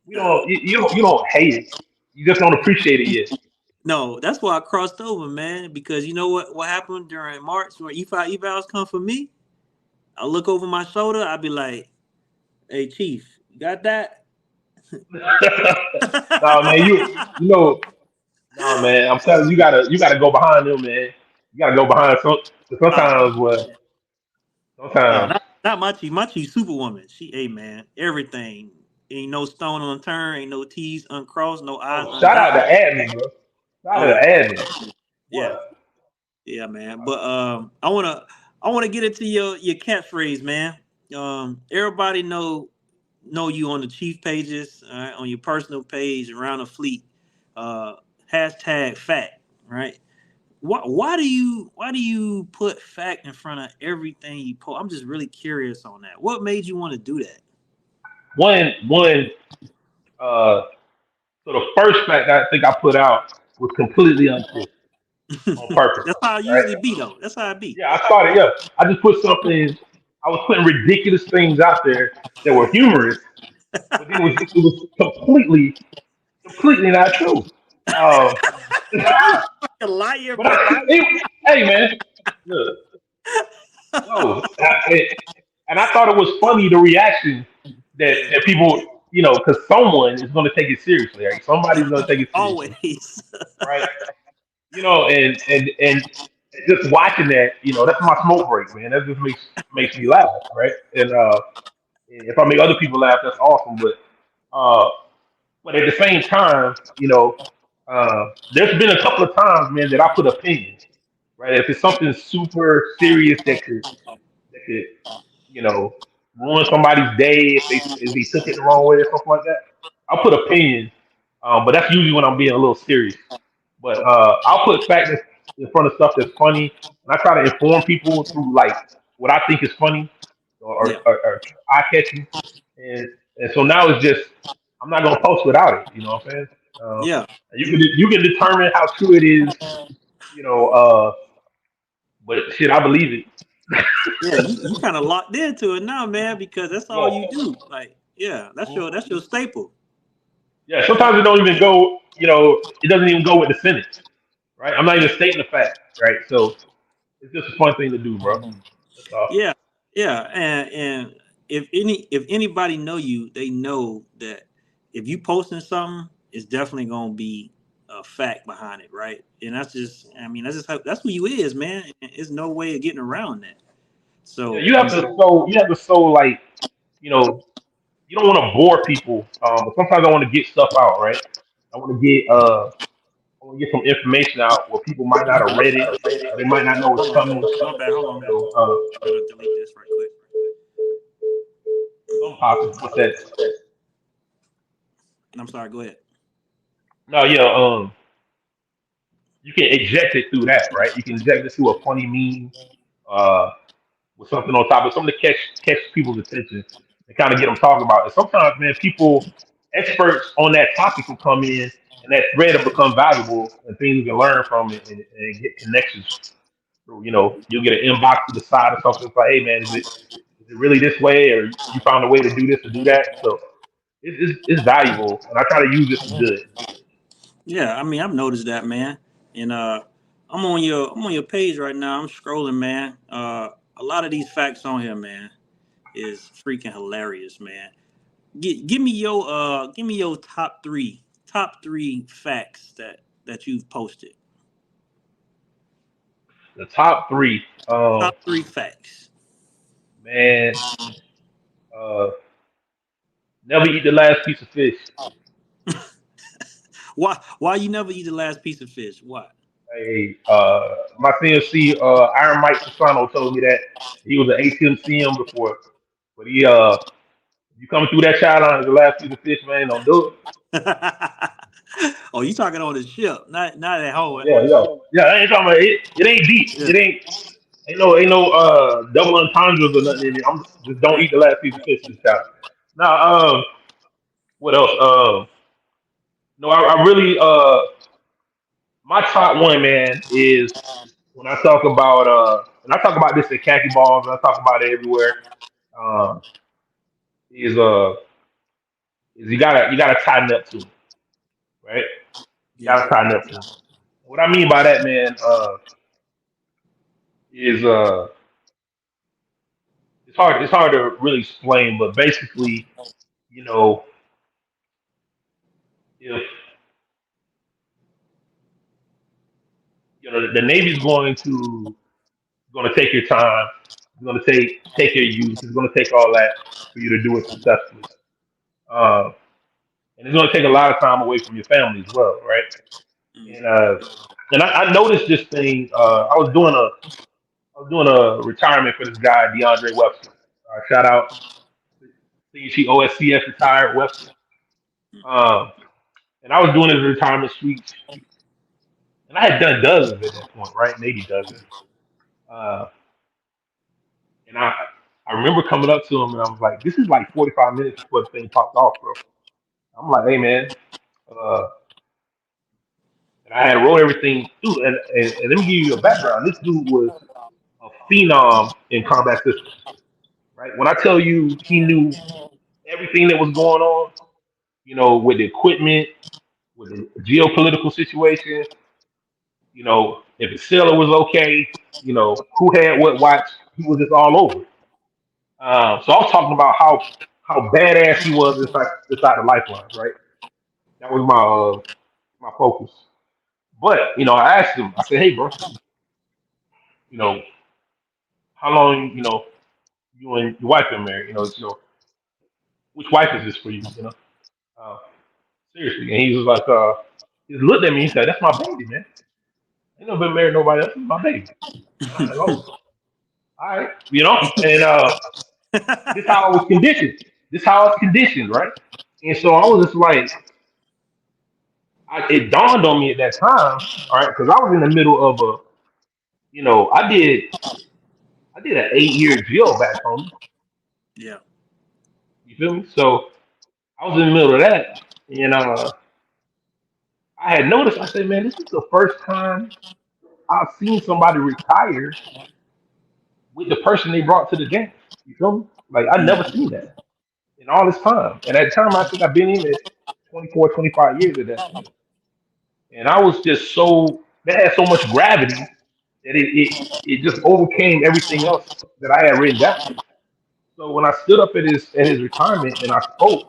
You don't hate it. You just don't appreciate it yet. no, that's why I crossed over, man. Because you know what happened during March when E5 evals come for me? I look over my shoulder. I be like, "Hey, Chief, you got that?" No, man. You know. No, man. I'm telling you, you gotta go behind them, man. You gotta go behind Ah, sometimes. Well, no, sometimes. not my chief. My chief superwoman. She, hey man, everything. Ain't no stone unturned, ain't no T's uncrossed, no I's Oh, shout out to undotted. admin, bro. Shout Oh out yeah, to admin. yeah, What? yeah, man. But I wanna get into your catchphrase, man. Everybody know you on the chief pages, all right, on your personal page around the fleet. Uh, hashtag fact, right? Why do you put fact in front of everything you post? I'm just really curious on that. What made you want to do that? One. Uh, so the first fact I think I put out was completely untrue. on purpose, That's how it right? usually be though. That's how it be. Yeah, I started. Yeah, I just put something. I was putting ridiculous things out there that were humorous, but then it was completely not true. Um, You a liar, but bro. hey, man, look, no, and I thought it was funny the reaction Yeah. that people, because someone is going to take it seriously, right? Somebody's going to take it seriously, Always. right? And just watching that, that's my smoke break, man. That just makes me laugh, right? And if I make other people laugh, that's awesome. Uh, but at the same time, there's been a couple of times, man, that I put opinions, right? If it's something super serious that could, you know, ruin somebody's day if they took it the wrong way or something like that, I'll put opinions. But that's usually when I'm being a little serious. But I'll put facts in front of stuff that's funny, and I try to inform people through like what I think is funny or, Yeah. or, or eye catching, and so now it's just I'm not gonna post without it. You know what I'm saying? Uh, Yeah. and you can determine how true it is. You know, but shit, I believe it. Yeah. You kind of locked into it now, man, because that's all Yeah, you do. Like, yeah, that's your staple. yeah. Sometimes it don't even go. It doesn't even go with the sentence, right? I'm not even stating the fact, right? So it's just a fun thing to do, bro. That's all. Yeah. Yeah. And if anybody know you, they know that if you posting something, it's definitely gonna be a fact behind it, right? And that's just, I mean, that's who you is, man. And there's no way of getting around that. Yeah, So, you have to so you have to so like you know you don't want to bore people, but sometimes I want to get stuff out, right? I want to get some information out where people might not have read it or they might not know it's hold on, coming. my bad. Hold on, guys. I'm gonna delete this right quick. Some popping. What's that? I'm sorry. Go ahead. No, yeah, you can eject it through that, right? You can eject it through a funny meme, uh, with something on top of something to catch people's attention and kind of get them talking about it. Sometimes, man, experts on that topic will come in and that thread will become valuable and things you can learn from it and get connections through. You'll get an inbox to the side or something. It's like, hey, man, is it really this way, or you found a way to do this or do that? So it's valuable, and I try to use it for good. Yeah, I mean, I've noticed that, man. And I'm on your page right now. I'm scrolling, man. A lot of these facts on here, man, is freaking hilarious, man. Give me your top three facts that you've posted. The top three, Top three facts. man, uh, never eat the last piece of fish. Why you never eat the last piece of fish? Why? Hey, my CNC, Iron Mike Fasano told me that he was an ATM before, but you coming through that child line as the last piece of fish, man, don't do it. Oh, you talking on the ship, not at Oh home. yeah, yeah, yeah. I ain't talking about it. It ain't deep. Yeah. Ain't no double entendres or nothing in it. I'm just don't eat the last piece of fish this time. Now, what else? No, I really my top one, man, is when I talk about and I talk about this at khaki balls and I talk about it everywhere. Um, is you gotta tighten up to it, right? You Yeah. gotta tighten up to it. What I mean by that, man, is it's hard to really explain, but basically, you know, if the Navy's going to take your time, it's going to take your youth, it's going to take all that for you to do it successfully, um, and it's going to take a lot of time away from your family as well, right? Mm. And I noticed this thing. I was doing a retirement for this guy, DeAndre Webster. Shout out, CG OSCS retired Webster. Um, and I was doing his retirement speech, and I had done dozens at that point, right? Maybe dozens. Uh, and I remember coming up to him, and I was like, "This is like 45 minutes before the thing popped off, bro." I'm like, "Hey, man, uh, And I had wrote everything through. And let me give you a background. This dude was a phenom in combat systems, right? When I tell you he knew everything that was going on, with the equipment, with the geopolitical situation, if the sailor was okay, who had what watch, he was just all over it. So I was talking about how badass he was inside the lifelines, right? That was my focus. But I asked him. I said, "Hey, bro, you know, how long you and your wife been married? Which wife is this for you? Uh, seriously." And he was like, he just looked at me. He said, "That's my baby, man. I ain't never been married to nobody else. It's my baby." And I was like, "Oh, all right, And this how I was conditioned. This how I was conditioned, right? And so I was just like, it dawned on me at that time, all right, because I was in the middle of I did an 8 year jail back home. Yeah. You feel me? So I was in the middle of that, and I had noticed. I said, "Man, this is the first time I've seen somebody retire with the person they brought to the game." You feel me? Like I never Mm. seen that in all this time. And at the time, I think I've been in it 24, 25 years at that point. And I was just that had so much gravity that it just overcame everything else that I had written down. So when I stood up at his retirement and I spoke,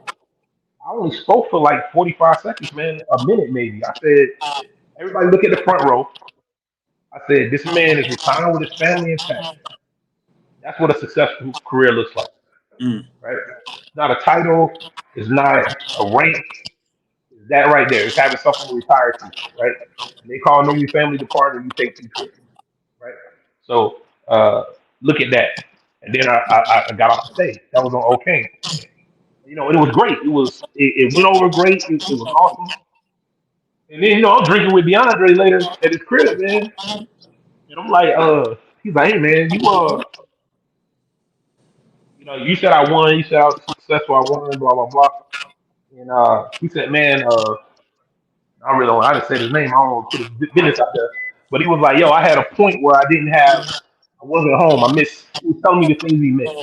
I only spoke for like 45 seconds, man, a minute maybe. I said, "Everybody look at the front row." I said, "This man is retiring with his family intact. That's what a successful career looks like, Mm. right? It's not a title, it's not a rank, it's that right there. It's having something to retire to, right? And they call on your family department, you take 2 trips, right? So look at that." And then I got off the stage. That was on OK. And it was great. It went over great. It was awesome. And then I'm drinking with DeAndre later at his crib, man. And I'm like, he's like, "Hey man, you said I won. You said I was successful. I won. Blah blah blah." And he said, "Man, I didn't say his name. I don't want to put his business out there." But he was like, "Yo, I had a point where I wasn't home. I missed." He was telling me the things he missed.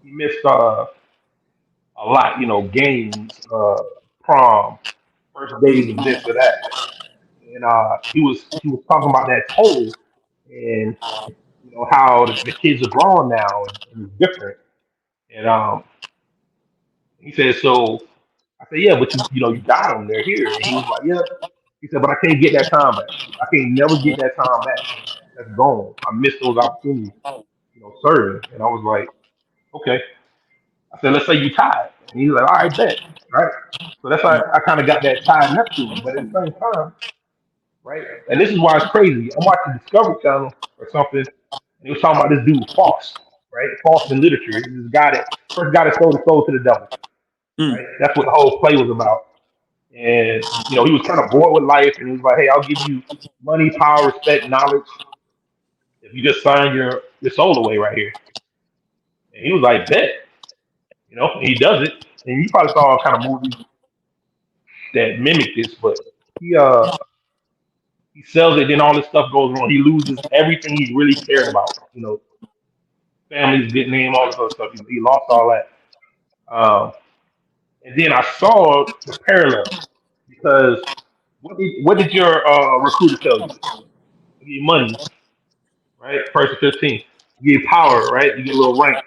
He missed a lot. Games, prom, first days of this or that. And he was talking about that total and how the kids are grown now and it's different. And he said, "So," I said, "Yeah, but you got them. They're here." And he was like, "Yeah." He said, "But I can't get that time back. I can't never get that time back. That's gone. I missed those opportunities, serving." And I was like, "Okay." I said, "Let's say you tied." And he's like, "All right, bet." Right. So that's how Mm. I kind of got that tied Neptune. But at the same time, right? And this is why it's crazy. I'm watching Discovery Channel or something, and he was talking about this dude Faust, right? Faust in literature. He's this guy that first guy that sold his soul to the devil, Mm. right? That's what the whole play was about. And he was kind of bored with life, and he was like, "Hey, I'll give you money, power, respect, knowledge if you just sign your soul away right here." And he was like, "Bet," and he does it. And you probably saw all kind of movies that mimic this, but he uh he sells it, then all this stuff goes wrong. He loses everything he really cared about. Family's good name, all this other stuff. He lost all that. And then I saw the parallel because what did your recruiter tell you? You get money, right? First to 15. You get power, right? You get a little rank.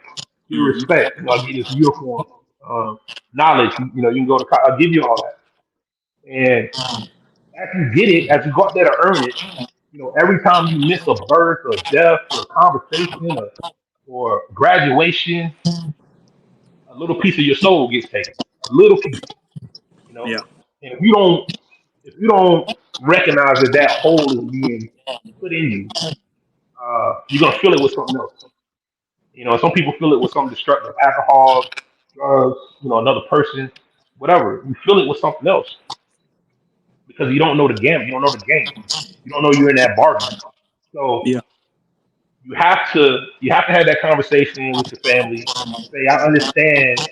You get Mm. respect. I get this uniform. Knowledge. You can go to college. I'll give you all that. And as you get it, as you go out there to earn it, every time you miss a birth or death or a conversation or graduation, a little piece of your soul gets taken. A little piece, you know. Yeah. And if you don't recognize that that hole is being put in you, you're gonna fill it with something else. Some people fill it with something destructive, alcohol, drugs, another person, whatever. You fill it with something else because you don't know the game. You don't know the game. You don't know you're in that bargain. So Yeah. you have to have that conversation with your family. Say, "I understand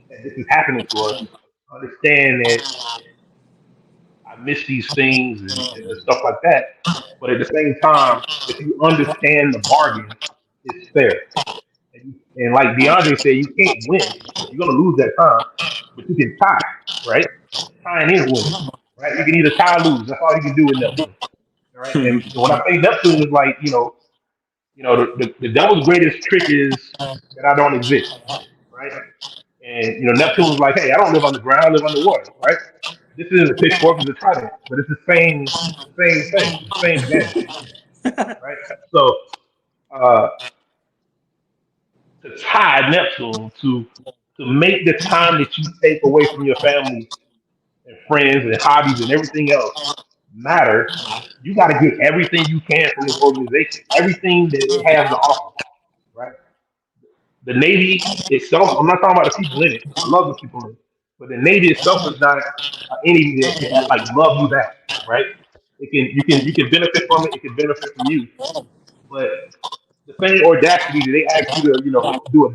that this is happening to us. I understand that I miss these things and stuff like that. But at the same time, if you understand the bargain, it's fair. And like DeAndre said, you can't win. You're gonna lose that time, but you can tie, right? Tying is winning, right? You can either tie or lose. That's all you can do in Neptune, right? And when I say Neptune is like, the devil's greatest trick is that I don't exist, right? And Neptune's like, hey, I don't live underground, I live underwater, right? This isn't a pitchfork, it's a trident, but it's the same thing, the same game, right? So uh, to tie Neptune to make the time that you take away from your family and friends and hobbies and everything else matter, you got to get everything you can from this organization, everything that it has to offer, right? The Navy itself, I'm not talking about the people in it. I love the people in it, but the Navy itself is not an entity that can like love you back, right? You can benefit from it. It can benefit from you, but the same audacity that they ask you to do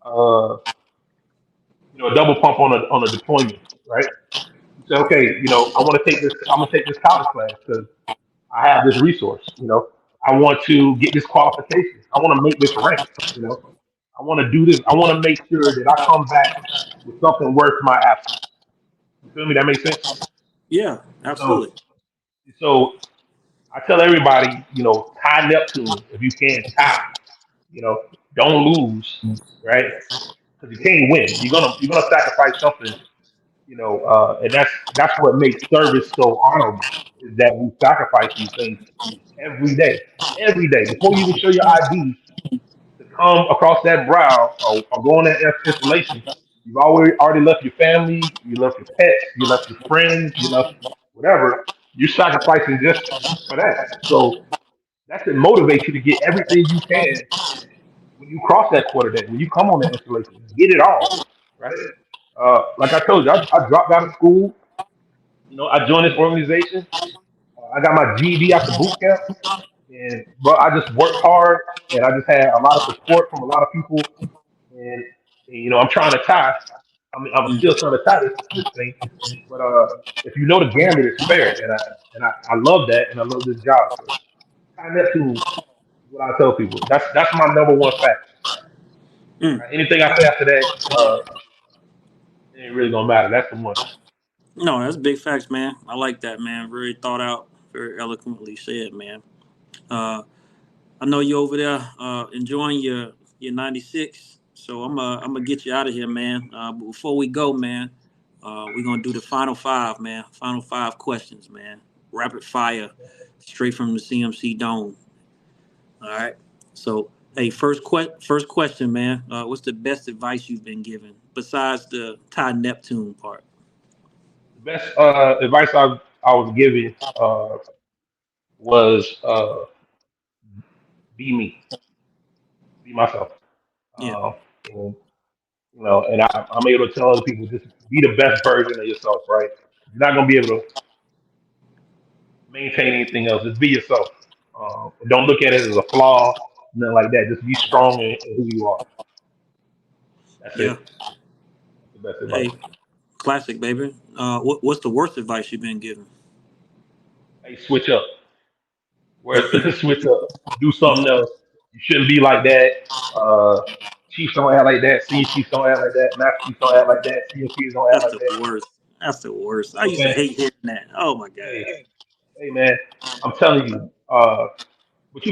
uh, a double pump on a deployment, right? You say, okay, I want to take this. I'm gonna take this college class because I have this resource. I want to get this qualification. I want to make this rank. You know, I want to do this. I want to make sure that I come back with something worth my effort. You feel me? That makes sense. Yeah, So, absolutely. so I tell everybody, tie Neptune if you can tie. You know, don't lose, right? Because you can't win. You're gonna sacrifice something. And that's what makes service so honorable is that we sacrifice these things every day, every day before you even show your ID to come across that brow or go on that installation. You've already left your family, you left your pets, you left your friends, you left whatever. You're sacrificing just for that. So that should motivate you to get everything you can when you cross that quarter deck, when you come on that installation, get it all, right? Like I told you, I dropped out of school. I joined this organization. I got my GED after boot camp, and bro, I just worked hard, and I just had a lot of support from a lot of people, and I'm trying to tie. I'm Mm. still trying to tie this thing, but if you know the gambit, it's fair, and I love that, and I love this job. So tie Neptune is what I tell people. That's my number one fact. Mm. Right? Anything I say after that, it ain't really gonna matter. That's the one. No, that's big facts, man. I like that, man. Very thought out, very eloquently said, man. Uh, I know you over there enjoying your 96, so I'm gonna get you out of here, man. But before we go, man, we're gonna do the final five, man. Final five questions, man. Rapid fire, straight from the CMC Dome. All right. So, hey, first question, man. What's the best advice you've been given besides the Ty Neptune part? The best advice I was given was be me, be myself. Yeah. And I'm able to tell other people just be the best version of yourself, right? You're not gonna be able to maintain anything else. Just be yourself. And don't look at it as a flaw, nothing like that. Just be strong in who you are. That's it. Yeah. That's the best advice. Hey, classic, baby. What's the worst advice you've been given? Hey, switch up. Where switch up. Do something Mm, else. You shouldn't be like that. Uh, Chiefs don't act like that. Senior Chiefs don't act like that. Master Chiefs don't act like that. CMCs don't act that's like the that. worst. That's the worst. You I know what used I'm to saying? hate hearing that. Oh my god. Hey, hey, man. I'm telling you. But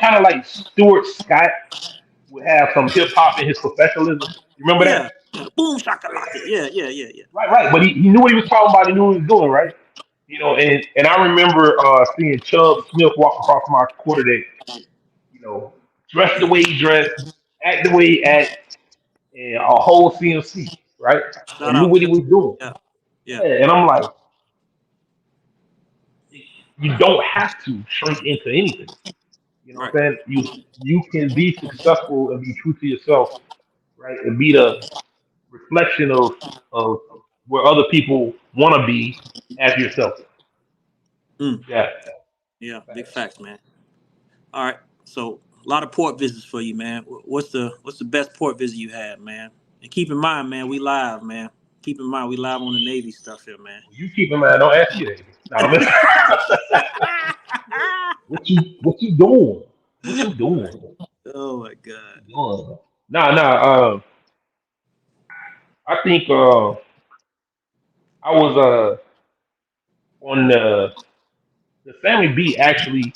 kind of like Stuart Scott would have some hip hop in his professionalism. You remember that? Yeah. Boom shakalaka. Yeah, yeah, yeah, yeah. Right, right. But he knew what he was talking about. He knew what he was doing, right? And I remember seeing Chubb Smith walk across my quarter deck, dress the way he dressed, act the way he act, and a whole CMC, right? Shout And knew out what he Chuck. was doing. Yeah, yeah. Yeah, and I'm like, you don't have to shrink into anything. You know Right. what I'm saying? You can be successful and be true to yourself, right? And be the reflection of where other people want to be as yourself. Mm, Yeah. yeah. Big Facts. facts, man. All right. So a lot of port visits for you, man. What's the best port visit you had, man? And keep in mind, man, we live, man. Keep in mind we live on the Navy stuff here, man. You keep in mind, don't ask me that. No, listen. What you doing? What you doing? What Oh my God. you doing? Nah. I think I was on the family beat actually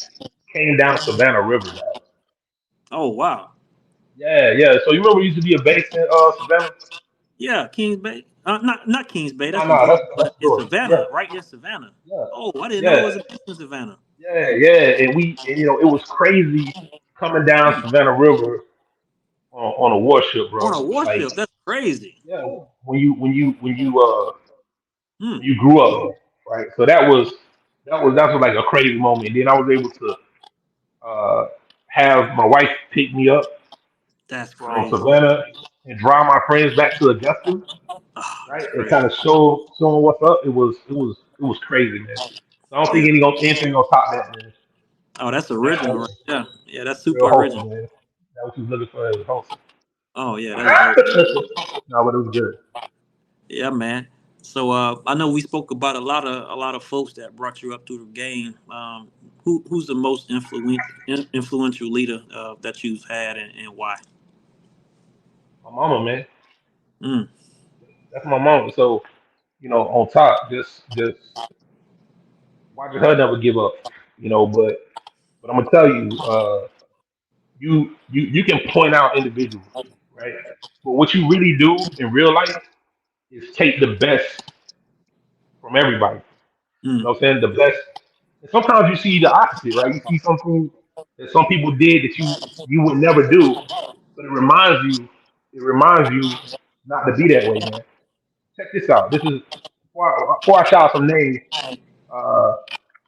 came down Savannah River, guys. Oh wow. Yeah. So you remember there used to be a base in Savannah? Yeah, Kings Bay. Not Kings Bay. No, That's in no, Georgia, that's but in Georgia. Yeah, Savannah, right near Savannah. yeah, Oh, I didn't know it yeah, was a base in Savannah. yeah. And it was crazy coming down Savannah River on a warship, On bro. a Like, warship. That's crazy. yeah, when Hmm. you grew up there, right? So that was like a crazy moment. And then I was able to uh, have my wife pick me up That's from crazy. Savannah and drive my friends back to Augusta, Oh, that's right? And crazy. kind of show them what's up. It was crazy, man. So I don't think Yeah. anything gonna top that, man. Oh, that's That original right was there. Yeah, that's real super original. wholesome, man. That was what you looking for as wholesome. Oh yeah, that's dope. No, but it was good. Yeah, man. So I know we spoke about a lot of folks that brought you up through the game. Who's the most influential leader that you've had and why? My mama, man. Mm, That's my mama. So on top, just watching her never give up. But I'm gonna tell you, you can point out individuals, right? But what you really do in real life is take the best from everybody. You know mm, what I'm saying? The best. And sometimes you see the opposite, right? You see something that some people did that you would never do, but it reminds you not to be that way, man. Check this out. This is before I shout out some names. Uh,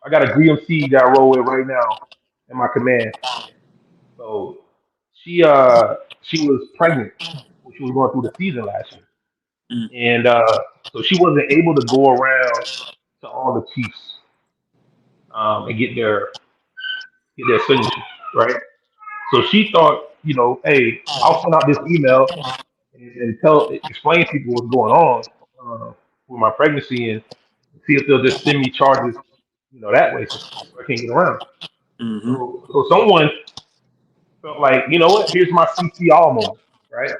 I got a GMC that I roll with right now in my command. So she was pregnant when she was going through the season last year, mm, and so she wasn't able to go around to all the chiefs and get their signatures, right? So she thought, hey, I'll send out this email and explain to people what's going on with my pregnancy and see if they'll just send me charges, that way, so I can't get around. mm-hmm. So someone felt like, you know what? Here's my CCR moment, right?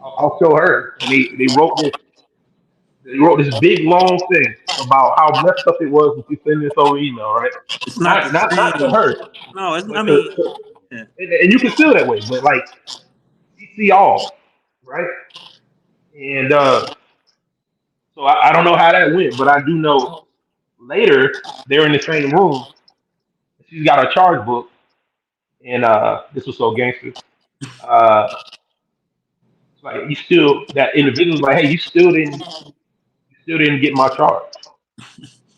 I'll show her, and they wrote this big long thing about how messed up it was when she sent this over email, right? It's not the Not to same. her, No, it's. I but mean, yeah. and you can feel that way, but like CCR, right? And so I don't know how that went, but I do know later they're in the same room. She's got her charge book, and this was so gangster. Uh, it's like that individual's like, hey, you still didn't get my charge.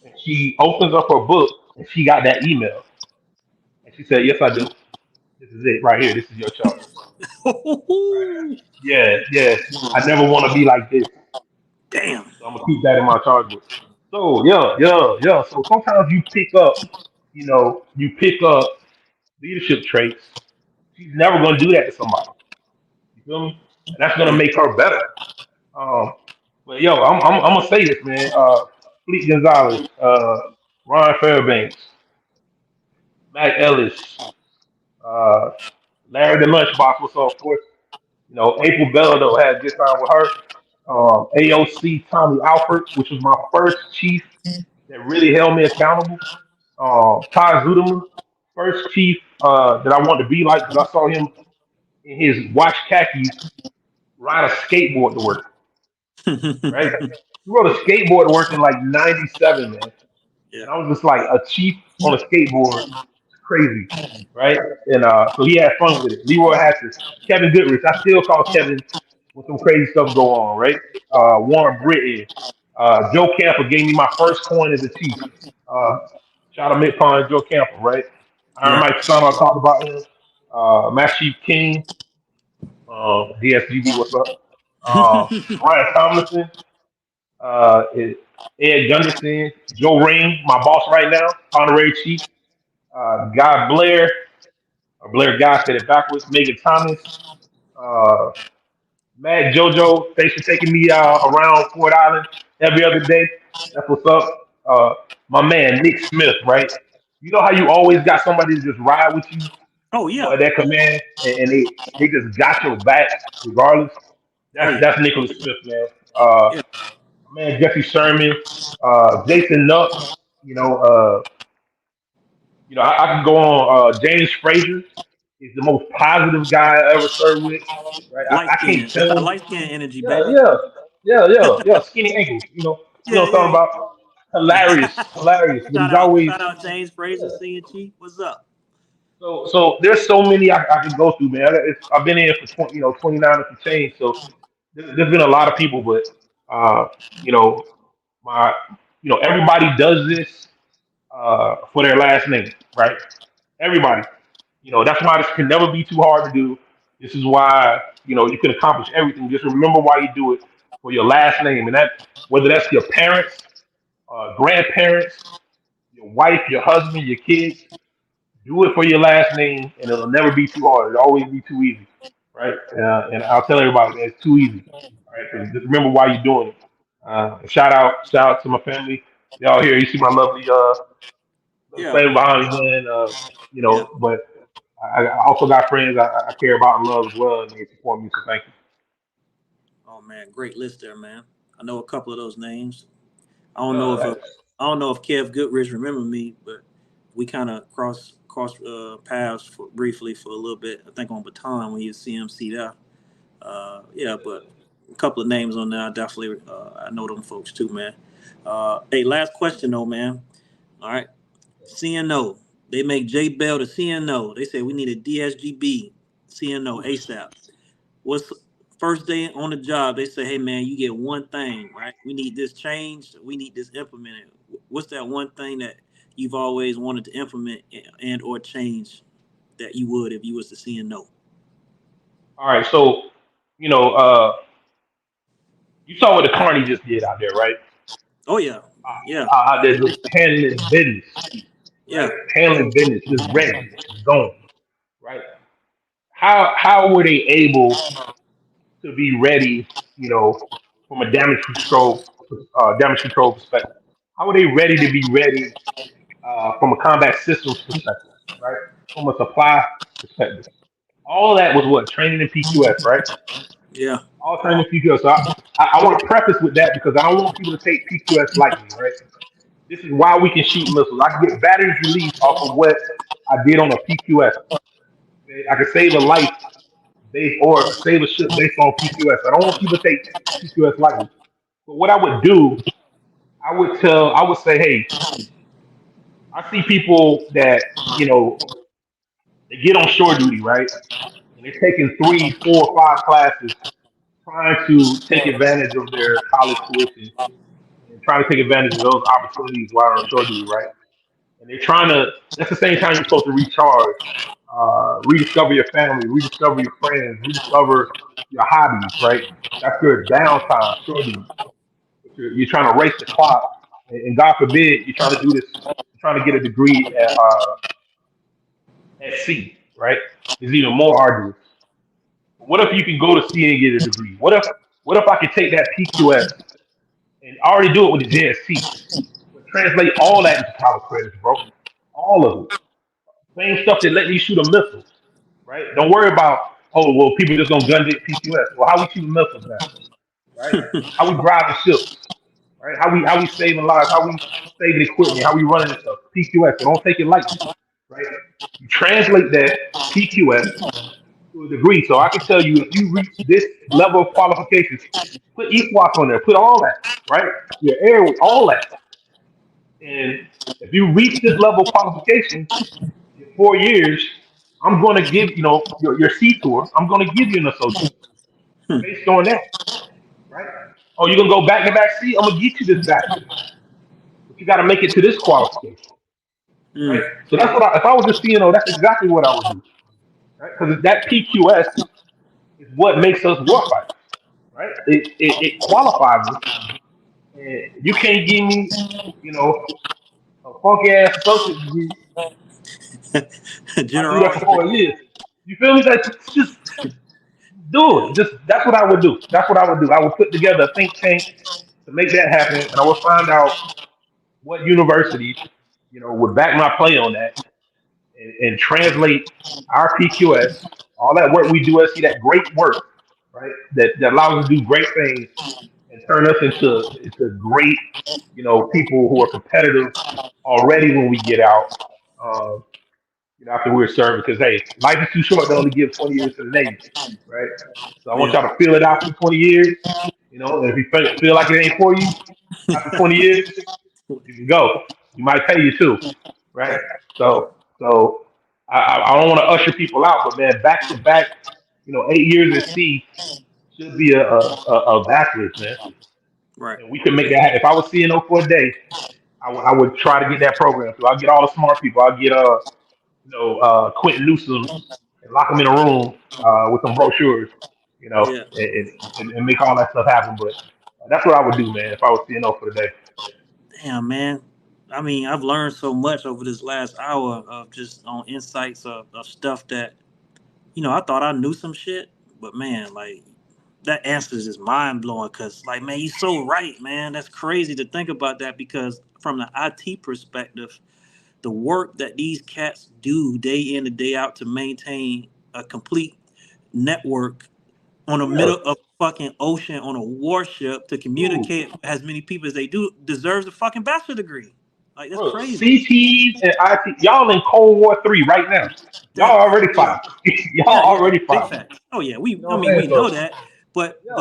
And she opens up her book and she got that email. And she said, yes, I do. This is it right here. This is your charge. Right? Yeah. I never want to be like this. Damn. So I'm gonna keep that in my charge book. So yeah. So sometimes you pick up leadership traits. She's never gonna do that to somebody. You feel me? And that's gonna Yeah. make her better. Um, but I'm gonna say this, man. Fleet Gonzalez, Ron Fairbanks, Matt Ellis, uh, Larry the Lunchbox was of course. April Bella though had a good time with her. AOC Tommy Alford, which was my first chief that really held me accountable. Ty Zuderman, first chief that I wanted to be like because I saw him in his watch khakis ride a skateboard to work. Right, he rode a skateboard to work in like '97, man. Yeah. And I was just like a chief on a skateboard. It's crazy, right? And so he had fun with it. Leroy Hatcher, Kevin Goodrich. I still call Kevin when some crazy stuff go on, right? Warren Britton, Joe Camper gave me my first coin as a chief. Uh, Shout out Mitt Pond, Joe Camper, right? Iron Yeah. Mike Son, I talked about him. Master Chief King, DSGB, what's up? Ryan Tomlinson, Ed Gunderson, Joe Ring, my boss right now, honorary chief. Guy Blair, or Blair Guy said it backwards. Megan Thomas, uh, Matt JoJo, thanks for taking me around Fort Island every other day. That's what's up. My man Nick Smith, right? You know how you always got somebody to just ride with you, Oh at yeah. that command, and they just got your back regardless. Oh That's yeah. that's Nicholas Smith, man. Uh, Yeah. man, Jeffrey Sherman, Jason Nuck. You know, I can go on. James Frazier is the most positive guy I ever served with. Right? Light I can't skin. That's tell that him. light skin energy, Yeah, baby. yeah, yeah. Skinny ankles. Yeah, What I'm talking yeah, about. Hilarious, yeah. hilarious. But Shout he's out, always shout out James Fraser, yeah. seeing Chief. What's up? So there's so many I can go through, man. I've been in for 29 and some change. So there's been a lot of people, but uh, you know, my everybody does this for their last name, right? Everybody. That's why this can never be too hard to do. This is why you can accomplish everything. Just remember why you do it for your last name, and that whether that's your parents, grandparents, your wife, your husband, your kids. Do it for your last name, and it'll never be too hard. It'll always be too easy, right? And I'll tell everybody, man, it's too easy, right? 'Cause just remember why you're doing it. Shout out to my family. Y'all here, you see my lovely little Yeah, family behind me, man. yeah. But I also got friends I care about and love as well, and they support me. So thank you. Oh man, great list there, man. I know a couple of those names. I don't know Yeah, if I don't know if Kev Goodrich remember me, but we kind of cross paths briefly for a little bit. I think on Baton when he was CMC there. Yeah, but a couple of names on there. I definitely I know them folks too, man. Hey, last question though, man. All right, CNO. They make Jay Bell the CNO. They say we need a DSGB CNO ASAP. What's first day on the job? They say, hey man, you get one thing, right? We need this changed. We need this implemented. What's that one thing that you've always wanted to implement and or change that you would if you was the CNO? all right. So you know, uh, you saw what the Carney just did out there, right? Oh yeah, yeah, Out there just handling business, right? yeah, Handling business, just ready, just going, right? How were they able to be ready, from a damage control perspective? How were they ready to be ready from a combat systems perspective, right? From a supply perspective. All of that was what training in PQS, right? yeah. All training in PQS. So I want to preface with that because I don't want people to take PQS lightly, right? This is why we can shoot missiles. I can get batteries released off of what I did on a PQS. Okay? I can save a life based or save a ship based on PQS. I don't want people to take PQS lightly. But what I would do, I would say, hey, I see people that they get on shore duty, right, and they're taking 3, 4, 5 classes, trying to take advantage of their college tuition and trying to take advantage of those opportunities while on shore duty, right? And they're trying to. That's the same time you're supposed to recharge, rediscover your family, rediscover your friends, rediscover your hobbies, right? That's your downtime, shore duty. But you're trying to race the clock, and God forbid you're trying to do this. You're trying to get a degree at sea, right? It's even more arduous. What if you can go to sea and get a degree? What if I could take that PQS and already do it with the JST, but translate all that into college credits, bro? All of it. Same stuff that let me shoot a missile, right? Don't worry about well people just gonna gun it PQS. Well, how we shooting missiles now, right? How we driving ships, right? How we saving lives? How we saving equipment? How we running this stuff? PQS. So don't take it lightly, right? You translate that PQS to a degree. So I can tell you if you reach this level of qualifications, put EFWAP on there, put all that, right? Your air, all that. And if you reach this level of qualification in 4 years, I'm going to give, your C tour, I'm going to give you an associate Hmm. based on that, right? Oh, you're going to go back to back C? I'm going to get you this bachelor's. But you got to make it to this qualification, right? Mm. So that's what if I was just CNO, that's exactly what I would do, right? Because that PQS is what makes us warfighters, right? It qualifies us. And you can't give me, you know, a funky ass associate degree if I do that for Generosity. 4 years. You feel me? That's just Do Yeah, it. Just that's what I would do. That's what I would do. I would put together a think tank to make that happen, and I would find out what universities, would back my play on that and translate our PQS, all that work we do, see that great work, right? That allows us to do great things and turn us into great, people who are competitive already when we get out. Um, after we're serving, because hey, life is too short to only give 20 years to the Navy, right? So I want yeah, y'all to feel it out for 20 years. And if you feel like it ain't for you after 20 years, you can go. You might pay you too, right? So I don't want to usher people out, but man, back to back, 8 years at sea should be a bachelor's, man. right. And we could make that happen. If I was CNO for a day, I would try to get that program. So I'll get all the smart people. I'll get Quentin Newsom and lock them in a room with some brochures, Yeah. and make all that stuff happen. But that's what I would do, man, if I was CNO for the day. Damn, man. I mean, I've learned so much over this last hour of just on insights of stuff that, I thought I knew some shit, but man, like that answer is just mind blowing. Cause like, man, you're so right, man. That's crazy to think about that because from the IT perspective, the work that these cats do day in and day out to maintain a complete network on the Yeah, middle of a fucking ocean on a warship to dude, communicate with as many people as they do deserves a fucking bachelor degree. Like that's bro, crazy. CTs and IT, y'all in Cold War III right now. Y'all That already yeah, fighting. Y'all yeah, yeah. already Big fighting. facts. Oh yeah, You we. know I what I'm mean, saying? we know So, that, but yeah,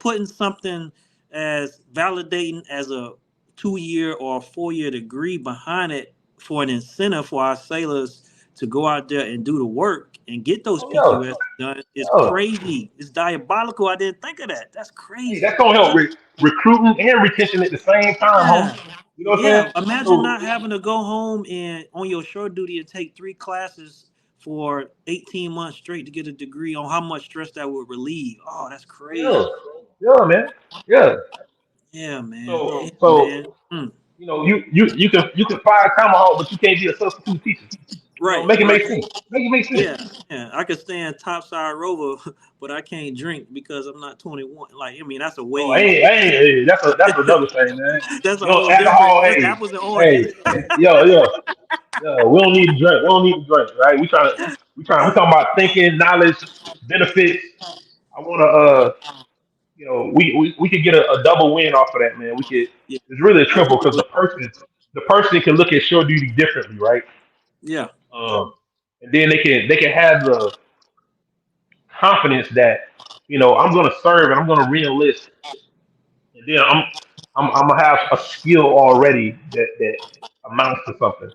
putting something as validating as a 2 year or a 4 year degree behind it for an incentive for our sailors to go out there and do the work and get those oh yeah, PQS done is yeah. crazy. It's diabolical. I didn't think of that. That's Hey, crazy. that's gonna help recruiting and retention at the same time, homie. Yeah. You know what I'm saying? Yeah. Imagine So, not having to go home and on your shore duty and take 3 classes for 18 months straight to get a degree on how much stress that would relieve. Oh, that's yeah, crazy. yeah, man, yeah. Yeah, man. So, Damn, so man. Mm. you can fire a tomahawk, but you can't be a substitute teacher. Right, Make it make right. sense. Make it make sense. Yeah, yeah. I could stand topside rover, but I can't drink because I'm not 21. Like, I mean, that's a Oh, way. hey, that's another thing, man. That's a You know, whole different. alcohol. That's Hey, apples and oranges. hey, yo. We don't need to drink. We don't need to drink, right? We talking about thinking, knowledge, benefits. I want to, we could get a double win off of that, man. We could. Yeah, It's really a triple because absolutely. the person can look at shore duty differently, right? Yeah, Um, and then they can have the confidence that I'm going to serve and I'm going to reenlist, and then I'm gonna have a skill already that amounts to something.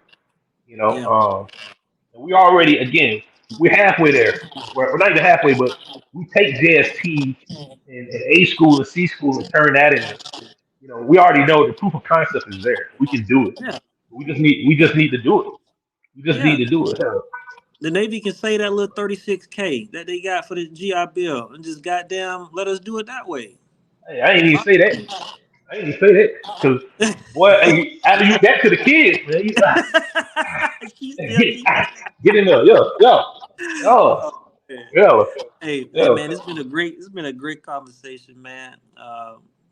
You know, yeah, and we already again we're halfway there. We're not even halfway, but we take JST and A school and C school and turn that in. We already know the proof of concept is there. We can do it. yeah, We just need to do it. We just need yeah. to do it. Hell, The Navy can say that little 36K that they got for the GI Bill and just goddamn let us do it that way. hey, I ain't even say that. I ain't even say that because boy, hey, after you that to the kids, man, keep still get keep that. get in there, yo, Oh, man. yeah, Hey, yeah. man, it's been a great conversation, man.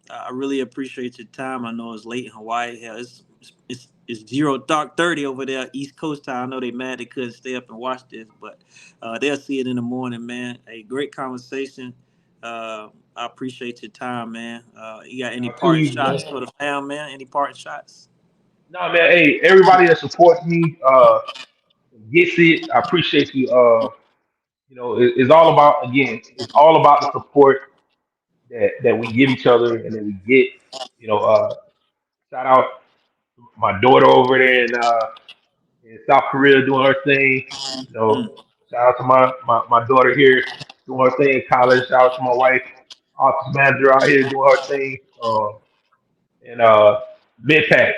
I really appreciate your time. I know it's late in Hawaii. Hell, it's 0 dark 30 over there, East Coast time. I know they mad they couldn't stay up and watch this, but they'll see it in the morning, man. A great conversation. I appreciate your time, man. You got any Now, too parting easy, man. shots for the fam, man? Any parting shots? No, man. Hey, everybody that supports me, gets it. I appreciate you. It's all about again. It's all about the support that we give each other and that we get. You know, shout out my daughter over there in South Korea doing her thing. You know, Mm, shout out to my daughter here doing her thing in college. Shout out to my wife, office manager out here doing her thing. And mid pack,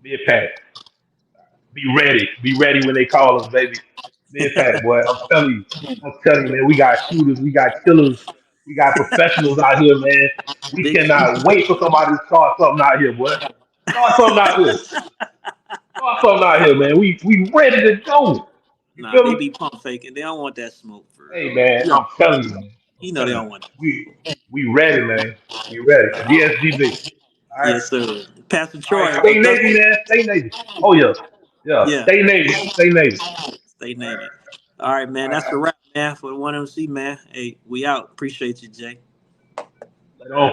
mid pack. Be ready. Be ready when they call us, baby. Mid pack, boy. I'm telling you, man. We got shooters, we got killers, we got professionals out here, man. We big cannot wait for somebody to start something out here, boy. Start something out here. Start something out here, man. We ready to go. You nah, feel they me? be pump faking. They don't want that smoke for Hey man, real. I'm telling you, man. I'm You know they telling you. don't want. We ready, man. We ready. DSGB. All right. Yes, sir. Pastor All right. Troy, Stay does Navy, man. Stay Navy. Oh yeah. Yeah. yeah, Stay Navy. Stay Navy. stay All right. Navy. All right, man. All That's a right. wrap, man, for the one MC, man. Hey, we out. Appreciate you, Jay. Later on.